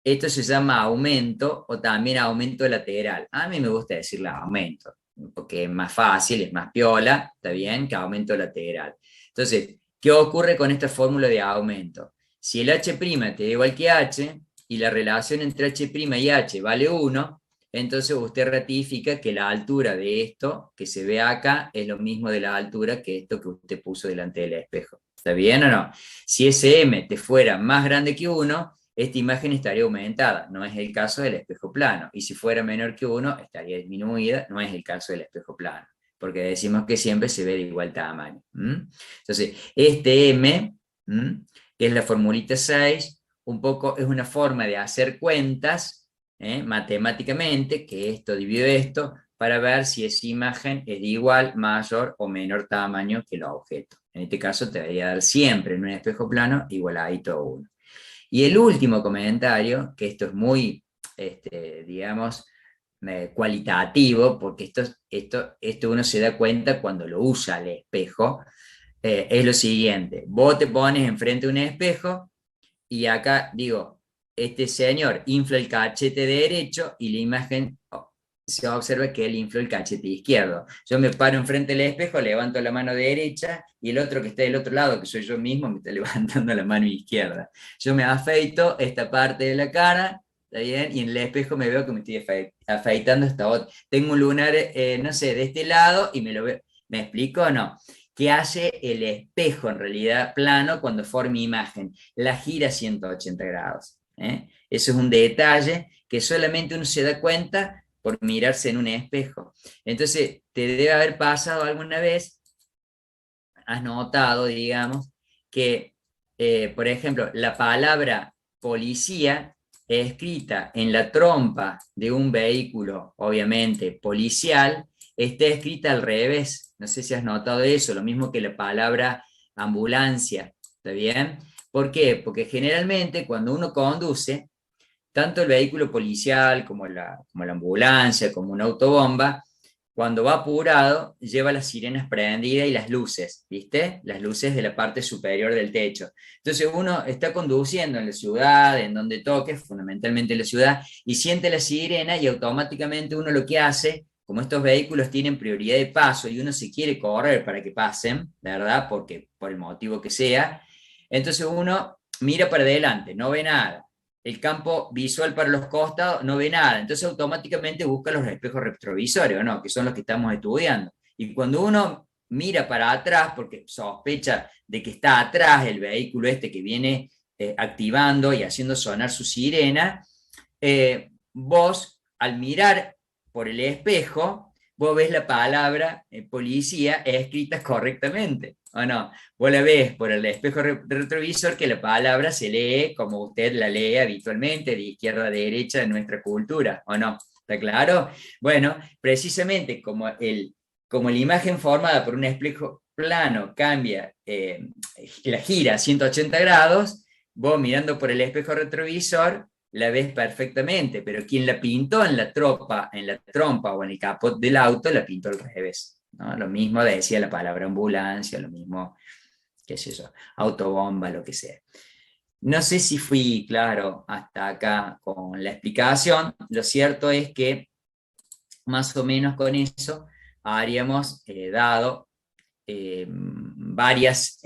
Esto se llama aumento o también aumento lateral. A mí me gusta decirle aumento, porque es más fácil, es más piola, está bien, que aumento lateral. Entonces, ¿qué ocurre con esta fórmula de aumento? Si el H' te da igual que H, y la relación entre H' y H vale 1, entonces usted ratifica que la altura de esto que se ve acá es lo mismo de la altura que esto que usted puso delante del espejo. ¿Está bien o no? Si ese M te fuera más grande que 1, esta imagen estaría aumentada, no es el caso del espejo plano. Y si fuera menor que 1, estaría disminuida, no es el caso del espejo plano, porque decimos que siempre se ve de igual tamaño. Entonces, este M, que es la formulita 6, un poco es una forma de hacer cuentas matemáticamente, que esto divide esto, para ver si esa imagen es de igual, mayor o menor tamaño que el objeto. En este caso te debería dar siempre en un espejo plano igualadito a 1. Y el último comentario, que esto es muy, digamos, cualitativo, porque esto uno se da cuenta cuando lo usa el espejo, es lo siguiente: vos te pones enfrente de un espejo y acá digo, este señor infla el cachete derecho y la imagen se observa que él infló el cachete izquierdo. Yo me paro enfrente del espejo, levanto la mano derecha y el otro que está del otro lado, que soy yo mismo, me está levantando la mano izquierda. Yo me afeito esta parte de la cara ¿está bien? Y en el espejo me veo que me estoy afeitando esta otra. Tengo un lunar, no sé, de este lado y me lo veo. ¿Me explico o no? ¿Qué hace el espejo en realidad plano cuando forma imagen? La gira 180 grados. Eso es un detalle que solamente uno se da cuenta por mirarse en un espejo. Entonces, te debe haber pasado alguna vez, has notado, digamos, que, por ejemplo, la palabra policía escrita en la trompa de un vehículo, obviamente policial, está escrita al revés. No sé si has notado eso, lo mismo que la palabra ambulancia, ¿está bien? ¿Por qué? Porque generalmente cuando uno conduce, tanto el vehículo policial como la ambulancia, como una autobomba, cuando va apurado, lleva las sirenas prendidas y las luces, ¿viste? Las luces de la parte superior del techo. Entonces uno está conduciendo en la ciudad, en donde toque, fundamentalmente en la ciudad, y siente la sirena y automáticamente uno lo que hace, como estos vehículos tienen prioridad de paso y uno se quiere correr para que pasen, ¿verdad? Porque por el motivo que sea, entonces uno mira para adelante, no ve nada, el campo visual para los costados no ve nada, entonces automáticamente busca los espejos retrovisores, ¿o no? Que son los que estamos estudiando. Y cuando uno mira para atrás, porque sospecha de que está atrás el vehículo este que viene activando y haciendo sonar su sirena, vos al mirar por el espejo, vos ves la palabra policía escrita correctamente, ¿o no? Vos la ves por el espejo retrovisor que la palabra se lee como usted la lee habitualmente, de izquierda a derecha en nuestra cultura, ¿o no? ¿Está claro? Bueno, precisamente como la imagen formada por un espejo plano cambia, la gira a 180 grados, vos mirando por el espejo retrovisor la ves perfectamente, pero quien la pintó en la trompa o en el capot del auto, la pintó al revés, ¿no? Lo mismo decía la palabra ambulancia, lo mismo, qué sé yo, autobomba, lo que sea. No sé si fui claro hasta acá con la explicación. Lo cierto es que más o menos con eso habríamos dado varias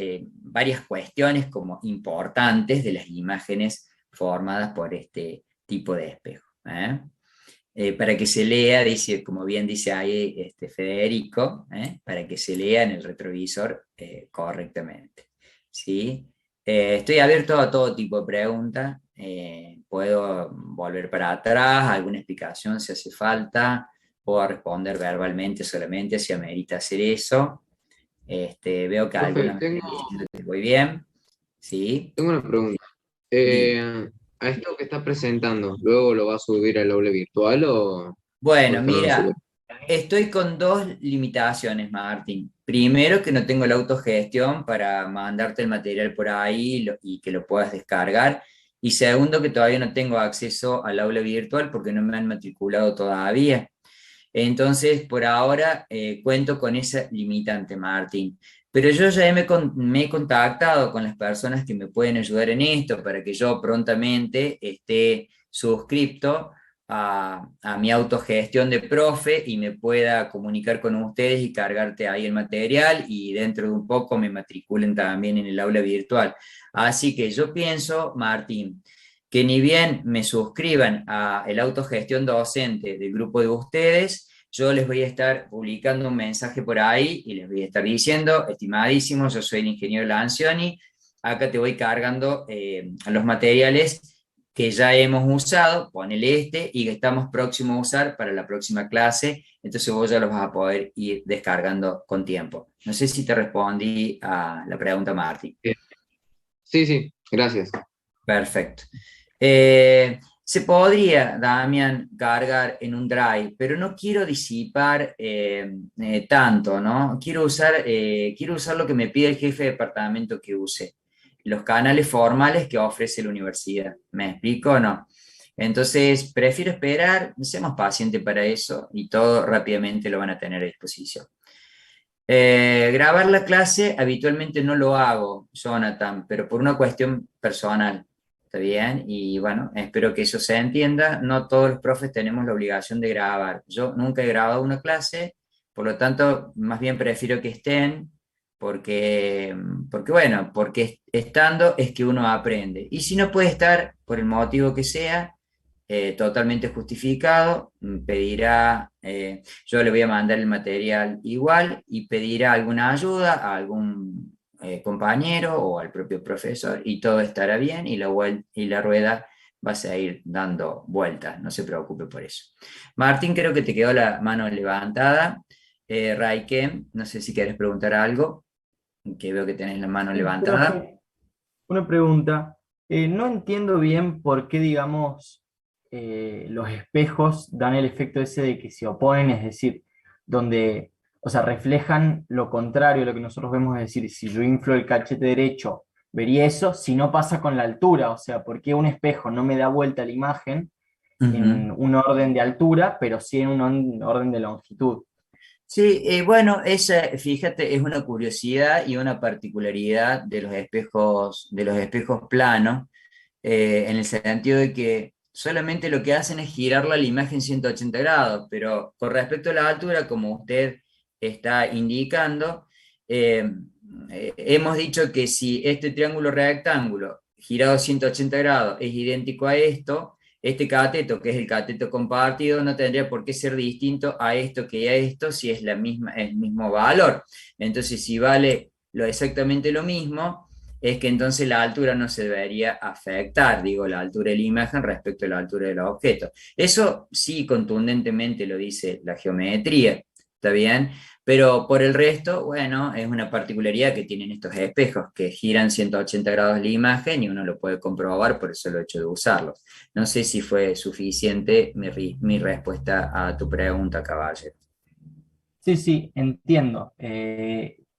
cuestiones como importantes de las imágenes formadas por este tipo de espejo. Para que se lea, dice, como bien dice ahí Federico, para que se lea en el retrovisor correctamente. ¿Sí? Estoy abierto a todo tipo de preguntas, puedo volver para atrás, alguna explicación si hace falta, puedo responder verbalmente solamente si amerita hacer eso. Veo que Profe, algunos me están diciendo que voy bien, ¿sí? tengo una pregunta. Digo. ¿A esto que está presentando, luego lo va a subir al aula virtual o Bueno, esto no lo sube? mira, estoy con dos limitaciones, Martín. Primero, que no tengo la autogestión para mandarte el material por ahí y que lo puedas descargar. Y segundo, que todavía no tengo acceso al aula virtual porque no me han matriculado todavía. Entonces, por ahora cuento con esa limitante, Martín. Pero yo ya me he contactado con las personas que me pueden ayudar en esto para que yo prontamente esté suscripto a mi autogestión de profe y me pueda comunicar con ustedes y cargarte ahí el material y dentro de un poco me matriculen también en el aula virtual. Así que yo pienso, Martín, que ni bien me suscriban a el autogestión docente del grupo de ustedes, yo les voy a estar publicando un mensaje por ahí y les voy a estar diciendo, estimadísimos, yo soy el ingeniero Lancioni, acá te voy cargando los materiales que ya hemos usado, ponele y que estamos próximos a usar para la próxima clase, entonces vos ya los vas a poder ir descargando con tiempo. No sé si te respondí a la pregunta, Martín. Sí, sí, gracias. Perfecto. Se podría, Damián, cargar en un drive, pero no quiero disipar tanto, ¿no? Quiero usar lo que me pide el jefe de departamento que use, los canales formales que ofrece la universidad. ¿Me explico o no? Entonces, prefiero esperar, seamos pacientes para eso y todo rápidamente lo van a tener a disposición. Grabar la clase habitualmente no lo hago, Jonathan, pero por una cuestión personal, ¿está bien? Y bueno, espero que eso se entienda. No todos los profes tenemos la obligación de grabar. Yo nunca he grabado una clase, por lo tanto, más bien prefiero que estén, porque bueno, porque estando es que uno aprende. Y si no puede estar, por el motivo que sea, totalmente justificado, pedirá, yo le voy a mandar el material igual y pedirá alguna ayuda a algún compañero o al propio profesor y todo estará bien y la rueda va a seguir dando vueltas, no se preocupe por eso. Martín, creo que te quedó la mano levantada. Raike, no sé si quieres preguntar algo, que veo que tenés la mano Sí, levantada. profe, una pregunta. No entiendo bien por qué, digamos, los espejos dan el efecto ese de que se oponen, es decir, donde, o sea, reflejan lo contrario a lo que nosotros vemos, es decir, si yo inflo el cachete derecho, vería eso, si no pasa con la altura, o sea, ¿por qué un espejo no me da vuelta la imagen Ujú. en un orden de altura, pero sí en un orden de longitud? Sí, bueno, esa, fíjate, es una curiosidad y una particularidad de los espejos planos, en el sentido de que solamente lo que hacen es girarla la imagen 180 grados, pero con respecto a la altura, como usted está indicando, eh, hemos dicho que si este triángulo rectángulo girado 180 grados es idéntico a esto, este cateto, que es el cateto compartido, no tendría por qué ser distinto a esto que a esto si es la misma, el mismo valor. Entonces, si vale exactamente lo mismo, es que entonces la altura no se debería afectar, digo, la altura de la imagen respecto a la altura de los objetos. Eso sí contundentemente lo dice la geometría, ¿está bien? Pero por el resto, bueno, es una particularidad que tienen estos espejos, que giran 180 grados la imagen y uno lo puede comprobar por eso el hecho de usarlos. No sé si fue suficiente mi respuesta a tu pregunta, caballero. Sí, sí, entiendo.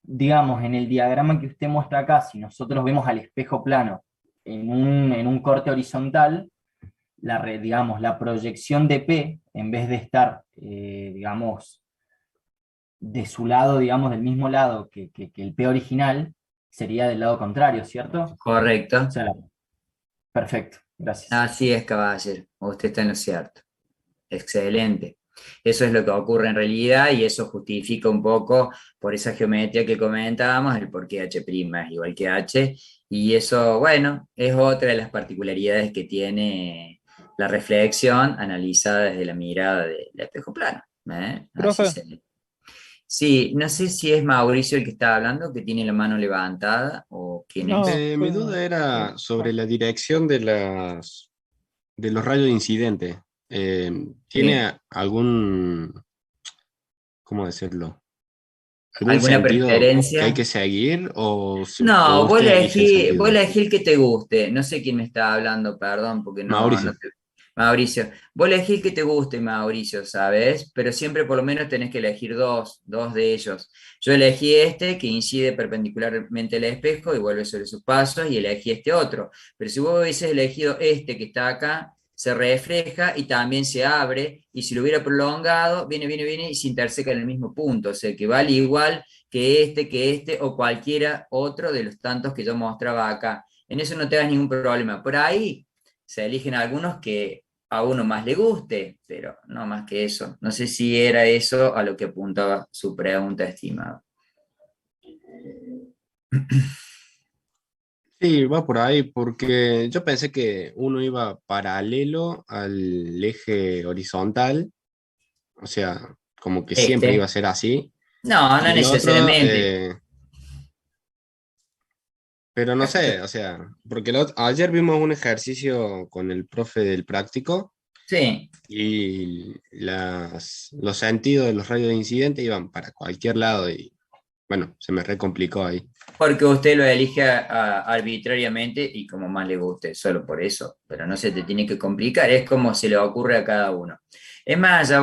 Digamos, en el diagrama que usted muestra acá, si nosotros vemos al espejo plano en un corte horizontal, digamos, la proyección de P, en vez de estar, digamos, de su lado, digamos, del mismo lado que el P original, sería del lado contrario, ¿cierto? O Correcto. sea, perfecto, gracias. Así es, caballero. Usted está en lo cierto. Excelente. Eso es lo que ocurre en realidad y eso justifica un poco por esa geometría que comentábamos, el por qué H' es igual que H. Y eso, bueno, es otra de las particularidades que tiene la reflexión analizada desde la mirada del espejo plano. Así Profe, se. Sí, no sé si es Mauricio el que está hablando, que tiene la mano levantada, o quién no, es. Mi duda era sobre la dirección de los rayos de incidente. Sí. ¿Tiene algún, cómo decirlo? ¿Algún ¿Alguna sentido que hay preferencia? que seguir o No, usted elige el vos sentido? elegí el que te guste. No sé quién me está hablando, perdón, porque no Mauricio. te. Mauricio, vos elegí el que te guste, Mauricio, ¿sabes? Pero siempre por lo menos tenés que elegir dos de ellos. Yo elegí este que incide perpendicularmente al espejo y vuelve sobre sus pasos y elegí este otro. Pero si vos hubieses elegido este que está acá, se refleja y también se abre y si lo hubiera prolongado, viene y se interseca en el mismo punto. O sea que vale igual que este o cualquiera otro de los tantos que yo mostraba acá. En eso no te das ningún problema. Por ahí se eligen algunos que a uno más le guste, pero no más que eso. No sé si era eso a lo que apuntaba su pregunta, estimado. Sí, va por ahí, porque yo pensé que uno iba paralelo al eje horizontal, o sea, como que siempre iba a Este, ser así, no, no y el otro, necesariamente. pero no sé, o sea, porque ayer vimos un ejercicio con el profe del práctico Sí, y los sentidos de los rayos de incidente iban para cualquier lado y bueno, se me recomplicó ahí. porque usted lo elige arbitrariamente y como más le guste, solo por eso, pero no se te tiene que complicar, es como se le ocurre a cada uno. Es más, ya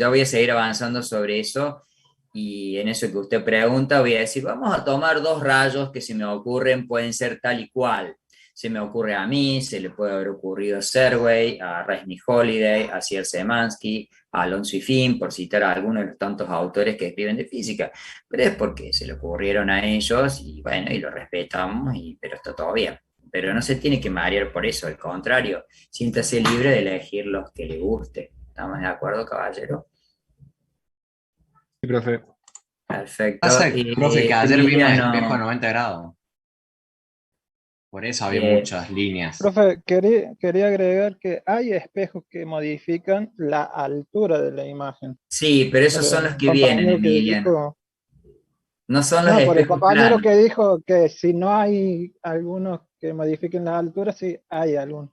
voy a seguir avanzando sobre eso y en eso que usted pregunta voy a decir, vamos a tomar dos rayos que se me ocurren, pueden ser tal y cual. Se me ocurre a mí, se le puede haber ocurrido a Sergey, a Resnick Holiday, a Sierra Semansky, a Alonso y Finn, por citar a algunos de los tantos autores que escriben de física, pero es porque se le ocurrieron a ellos y bueno, y lo respetamos, pero está todo bien. Pero no se tiene que marear por eso, al contrario, siéntase libre de elegir los que le guste. ¿Estamos de acuerdo, caballero? Sí, profe. Perfecto. Pasa, profe, que ayer vimos espejo a Emiliano, 90 grados. Por eso había muchas líneas. Profe, quería agregar que hay espejos que modifican la altura de la imagen. Sí, pero esos son los que vienen, Emiliano. No son los por el espejos compañero planos. que dijo que si no hay algunos que modifiquen la altura, sí hay algunos.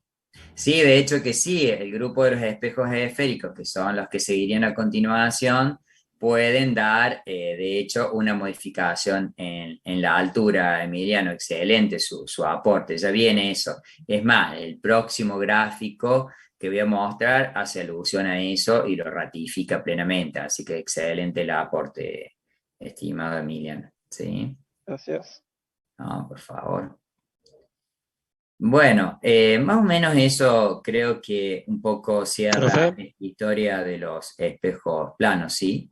Sí, de hecho que sí, el grupo de los espejos esféricos, que son los que seguirían a continuación, pueden dar, de hecho, una modificación en la altura, Emiliano. Excelente su aporte, ya viene eso. Es más, el próximo gráfico que voy a mostrar hace alusión a eso y lo ratifica plenamente, así que excelente el aporte, estimado Emiliano. ¿Sí? Gracias. No, por favor. Bueno, más o menos eso creo que un poco cierra la historia de los espejos planos, ¿sí?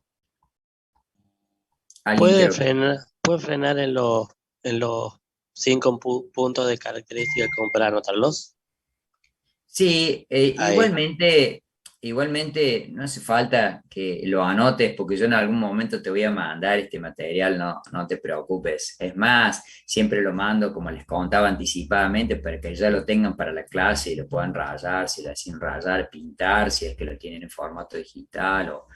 ¿Puede frenar en los 5 puntos de características como para anotarlos? Sí, igualmente no hace falta que lo anotes porque yo en algún momento te voy a mandar este material, no te preocupes. Es más, siempre lo mando como les contaba anticipadamente para que ya lo tengan para la clase y lo puedan rayar, si lo hacen rayar, pintar, si es que lo tienen en formato digital o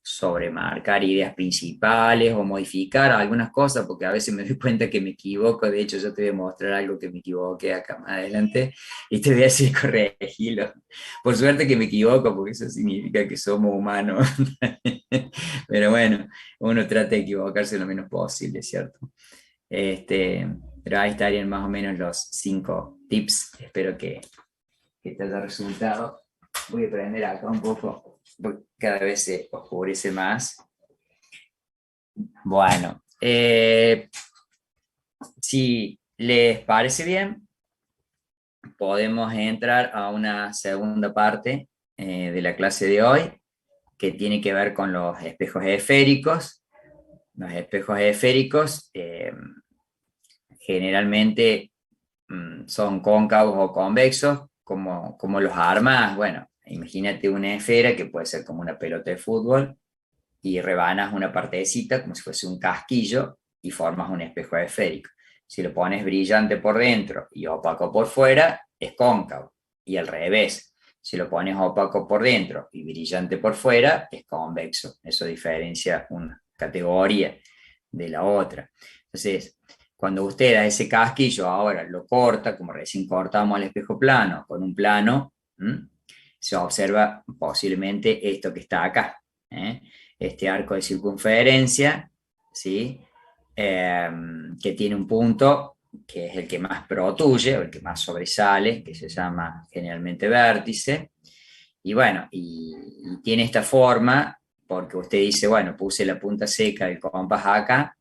sobremarcar ideas principales o modificar algunas cosas porque a veces me doy cuenta que me equivoco. De hecho, yo te voy a mostrar algo que me equivoqué acá más adelante y te voy a decir corregilo. Por suerte que me equivoco, porque eso significa que somos humanos. Pero bueno, uno trata de equivocarse lo menos posible, ¿cierto? Pero ahí estarían más o menos los 5 tips. Espero que te haya resultado. Voy a prender acá un poco, porque cada vez se oscurece más. Bueno, si les parece bien, podemos entrar a una segunda parte de la clase de hoy, que tiene que ver con los espejos esféricos. Los espejos esféricos generalmente son cóncavos o convexos. Como los armas, bueno, imagínate una esfera que puede ser como una pelota de fútbol y rebanas una partecita como si fuese un casquillo y formas un espejo esférico. Si lo pones brillante por dentro y opaco por fuera, es cóncavo. Y al revés, si lo pones opaco por dentro y brillante por fuera, es convexo. Eso diferencia una categoría de la otra. Entonces, cuando usted a ese casquillo ahora lo corta, como recién cortamos el espejo plano, con un plano, se observa posiblemente esto que está acá, este arco de circunferencia, ¿sí? Que tiene un punto que es el que más protuye, o el que más sobresale, que se llama generalmente vértice, y bueno, y tiene esta forma porque usted dice, bueno, puse la punta seca del compás acá,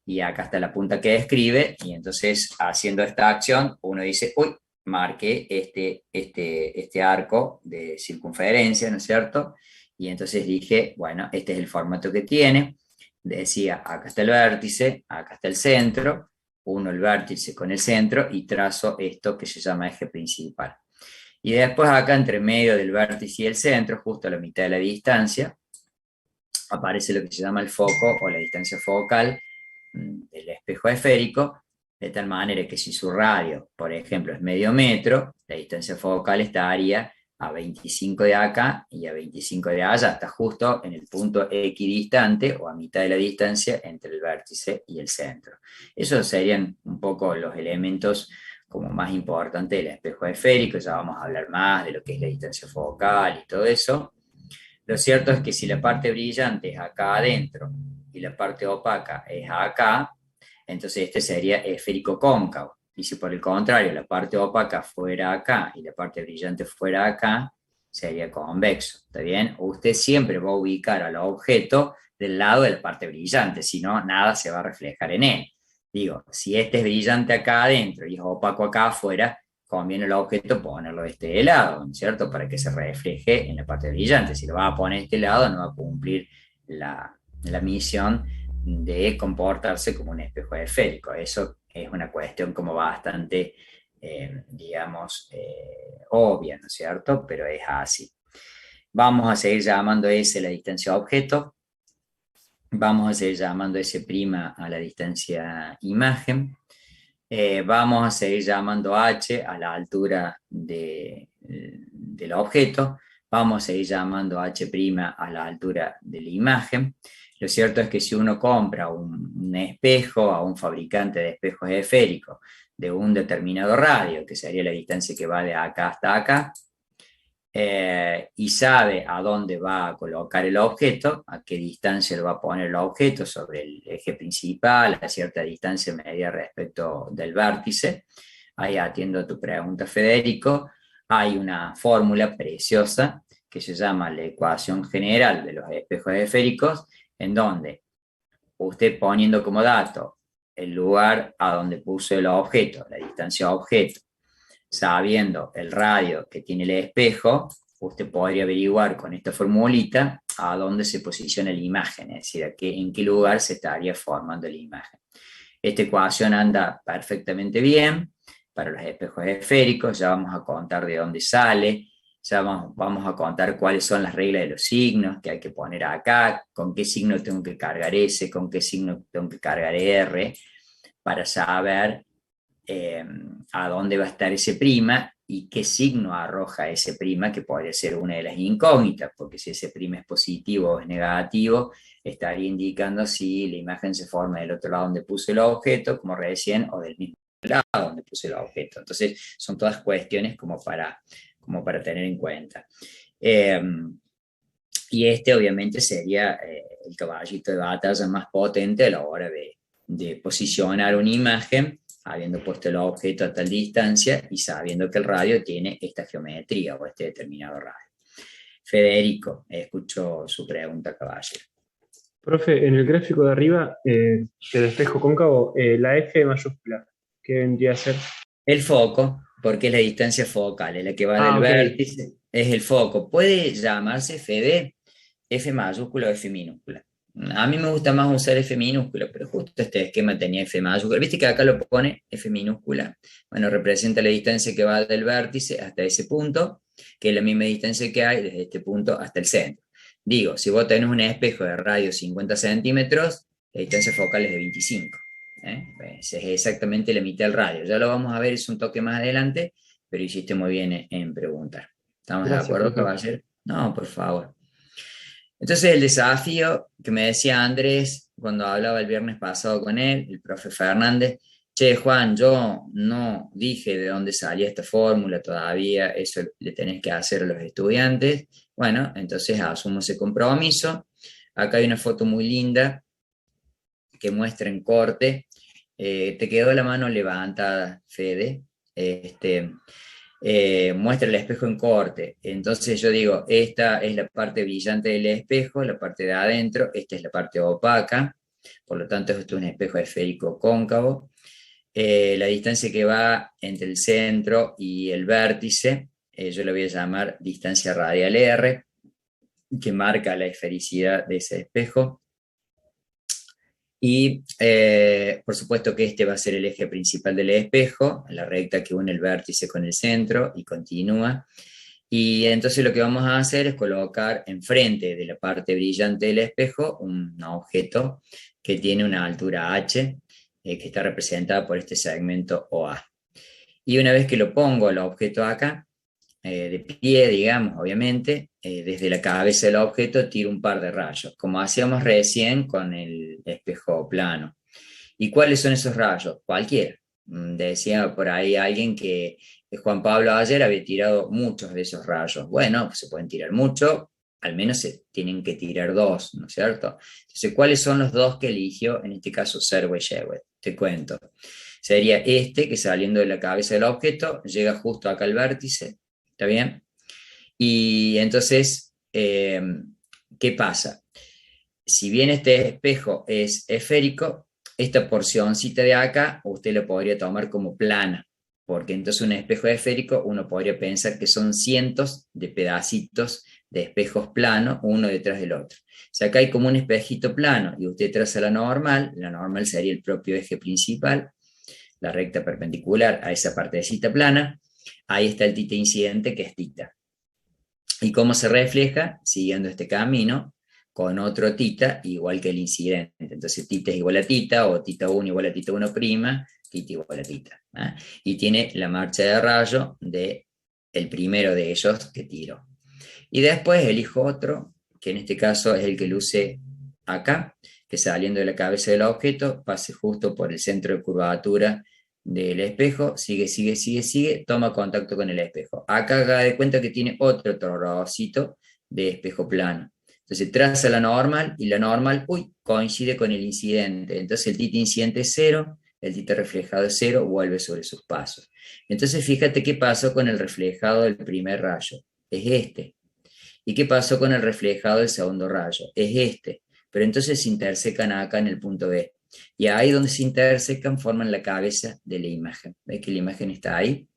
y acá está la punta que describe, y entonces haciendo esta acción, uno dice, uy, marqué este arco de circunferencia, ¿no es cierto? Y entonces dije, bueno, este es el formato que tiene. Decía, acá está el vértice, acá está el centro, uno el vértice con el centro y trazo esto que se llama eje principal. Y después acá entre medio del vértice y el centro, justo a la mitad de la distancia, aparece lo que se llama el foco o la distancia focal del espejo esférico, de tal manera que si su radio, por ejemplo, es medio metro, la distancia focal estaría a 25 de acá y a 25 de allá, está justo en el punto equidistante o a mitad de la distancia entre el vértice y el centro. Esos serían un poco los elementos como más importantes del espejo esférico. Ya vamos a hablar más de lo que es la distancia focal y todo eso. Lo cierto es que si la parte brillante es acá adentro y la parte opaca es acá, entonces este sería esférico cóncavo. Y si por el contrario la parte opaca fuera acá y la parte brillante fuera acá, sería convexo, ¿está bien? Usted siempre va a ubicar al objeto del lado de la parte brillante, si no, nada se va a reflejar en él. Digo, si este es brillante acá adentro y es opaco acá afuera, conviene el objeto ponerlo de este lado, ¿no es cierto? Para que se refleje en la parte brillante. Si lo va a poner de este lado, no va a cumplir la misión de comportarse como un espejo esférico. Eso es una cuestión como bastante, digamos, obvia, ¿no es cierto? Pero es así. Vamos a seguir llamando S la distancia objeto. Vamos a seguir llamando S' a la distancia imagen. Vamos a seguir llamando H a la altura del objeto, vamos a seguir llamando H' a la altura de la imagen. Lo cierto es que si uno compra un espejo a un fabricante de espejos esféricos de un determinado radio, que sería la distancia que va de acá hasta acá, y sabe a dónde va a colocar el objeto, a qué distancia lo va a poner el objeto sobre el eje principal, a cierta distancia media respecto del vértice. Ahí atiendo a tu pregunta, Federico. Hay una fórmula preciosa que se llama la ecuación general de los espejos esféricos, en donde usted, poniendo como dato el lugar a donde puso el objeto, la distancia objeto, sabiendo el radio que tiene el espejo, usted podría averiguar con esta formulita a dónde se posiciona la imagen, es decir, en qué lugar se estaría formando la imagen. Esta ecuación anda perfectamente bien para los espejos esféricos, ya vamos a contar de dónde sale, ya vamos a contar cuáles son las reglas de los signos que hay que poner acá, con qué signo tengo que cargar S, con qué signo tengo que cargar R, para saber a dónde va a estar ese prima y qué signo arroja ese prima, que podría ser una de las incógnitas, porque si ese prima es positivo o es negativo, estaría indicando si la imagen se forma del otro lado donde puse el objeto, como recién, o del mismo lado donde puse el objeto. Entonces, son todas cuestiones como para tener en cuenta. Y este obviamente sería el caballito de batalla más potente a la hora de posicionar una imagen, habiendo puesto el objeto a tal distancia y sabiendo que el radio tiene esta geometría o este determinado radio. Federico, escucho su pregunta, caballero. Profe, en el gráfico de arriba del espejo cóncavo, la F mayúscula, ¿qué vendría a ser? El foco, porque es la distancia focal, es la que va del vértice, es el foco. Puede llamarse Fede, F mayúscula o F minúscula. A mí me gusta más usar F minúscula, pero justo este esquema tenía F mayúscula. ¿Viste que acá lo pone F minúscula? Bueno, representa la distancia que va del vértice hasta ese punto, que es la misma distancia que hay desde este punto hasta el centro. Digo, si vos tenés un espejo de radio 50 centímetros, la distancia focal es de 25. Pues es exactamente la mitad del radio. Ya lo vamos a ver, es un toque más adelante, pero hiciste muy bien en preguntar. ¿Estamos de acuerdo, caballero? No, por favor. Entonces el desafío que me decía Andrés cuando hablaba el viernes pasado con él, el profe Fernández: che, Juan, yo no dije de dónde salía esta fórmula todavía, eso le tenés que hacer a los estudiantes. Bueno, entonces asumo ese compromiso. Acá hay una foto muy linda que muestra en corte. Te quedó la mano levantada, Fede. Muestra el espejo en corte. Entonces yo digo, esta es la parte brillante del espejo, la parte de adentro, esta es la parte opaca, por lo tanto esto es un espejo esférico cóncavo. La distancia que va entre el centro y el vértice, yo le voy a llamar distancia radial R, que marca la esfericidad de ese espejo. Y por supuesto que este va a ser el eje principal del espejo, la recta que une el vértice con el centro y continúa. Y entonces lo que vamos a hacer es colocar enfrente de la parte brillante del espejo un objeto que tiene una altura h, que está representada por este segmento OA. Y una vez que lo pongo el objeto acá, de pie, digamos, obviamente, desde la cabeza del objeto tiro un par de rayos, como hacíamos recién con el espejo plano. ¿Y cuáles son esos rayos? Cualquiera. Decía por ahí alguien que Juan Pablo ayer había tirado muchos de esos rayos. Bueno, pues se pueden tirar muchos, al menos se tienen que tirar dos, ¿no es cierto? Entonces, ¿cuáles son los dos que eligió, en este caso, Sergüey? Te cuento. Sería este, que saliendo de la cabeza del objeto, llega justo acá al vértice. ¿Está bien? Y entonces, ¿qué pasa? Si bien este espejo es esférico, esta porcioncita de acá usted lo podría tomar como plana, porque entonces un espejo esférico uno podría pensar que son cientos de pedacitos de espejos planos, uno detrás del otro. Si acá hay como un espejito plano y usted traza la normal sería el propio eje principal, la recta perpendicular a esa partecita plana. Ahí está el θ incidente, que es θ. ¿Y cómo se refleja? Siguiendo este camino, con otro tita igual que el incidente. Entonces tita es igual a tita, o tita 1 igual a tita 1', tita igual a tita. Y tiene la marcha de rayo de el primero de ellos que tiro. Y después elijo otro, que en este caso es el que luce acá, que saliendo de la cabeza del objeto, pase justo por el centro de curvatura del espejo, sigue, toma contacto con el espejo. Acá haga de cuenta que tiene otro trocito de espejo plano. Entonces traza la normal, y la normal, coincide con el incidente. Entonces el tita incidente es 0, el tita reflejado es 0, vuelve sobre sus pasos. Entonces fíjate qué pasó con el reflejado del primer rayo, es este. ¿Y qué pasó con el reflejado del segundo rayo? Es este. Pero entonces se intersecan acá en el punto B. Y ahí donde se intersecan forman la cabeza de la imagen. ¿Ves que la imagen está ahí?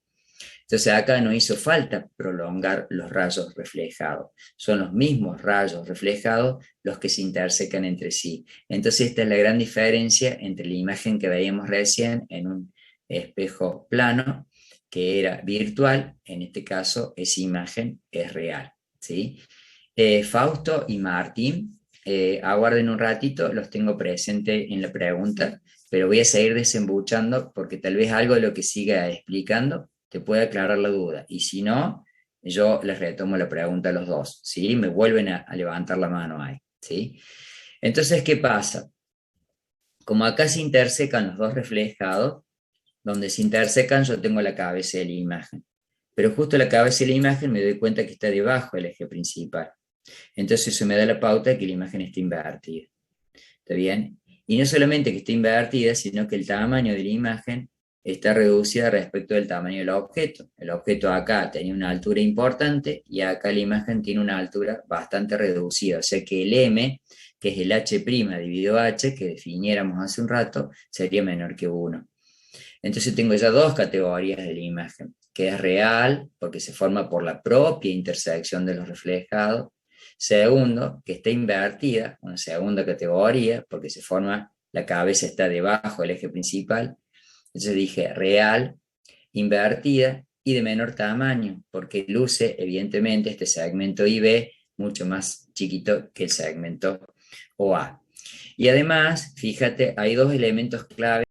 Entonces acá no hizo falta prolongar los rayos reflejados. Son los mismos rayos reflejados los que se intersecan entre sí. Entonces esta es la gran diferencia entre la imagen que veíamos recién en un espejo plano, que era virtual. En este caso esa imagen es real, ¿sí? Fausto y Martín, aguarden un ratito, los tengo presente en la pregunta, pero voy a seguir desembuchando porque tal vez algo de lo que siga explicando te puede aclarar la duda, y si no, yo les retomo la pregunta a los dos, ¿sí? Me vuelven a levantar la mano ahí, ¿sí? Entonces, ¿qué pasa? Como acá se intersecan los dos reflejados, donde se intersecan yo tengo la cabeza de la imagen, pero justo la cabeza de la imagen me doy cuenta que está debajo del eje principal. Entonces eso me da la pauta de que la imagen está invertida. ¿Está bien? Y no solamente que está invertida, sino que el tamaño de la imagen está reducida respecto del tamaño del objeto. El objeto acá tenía una altura importante y acá la imagen tiene una altura bastante reducida. O sea que el m, que es el h' dividido h, que definiéramos hace un rato, sería menor que 1. Entonces tengo ya dos categorías de la imagen, que es real, porque se forma por la propia intersección de los reflejados. Segundo, que está invertida, una segunda categoría, porque se forma, la cabeza está debajo del eje principal. Entonces dije real, invertida y de menor tamaño, porque luce evidentemente este segmento IB mucho más chiquito que el segmento OA. Y además, fíjate, hay dos elementos clave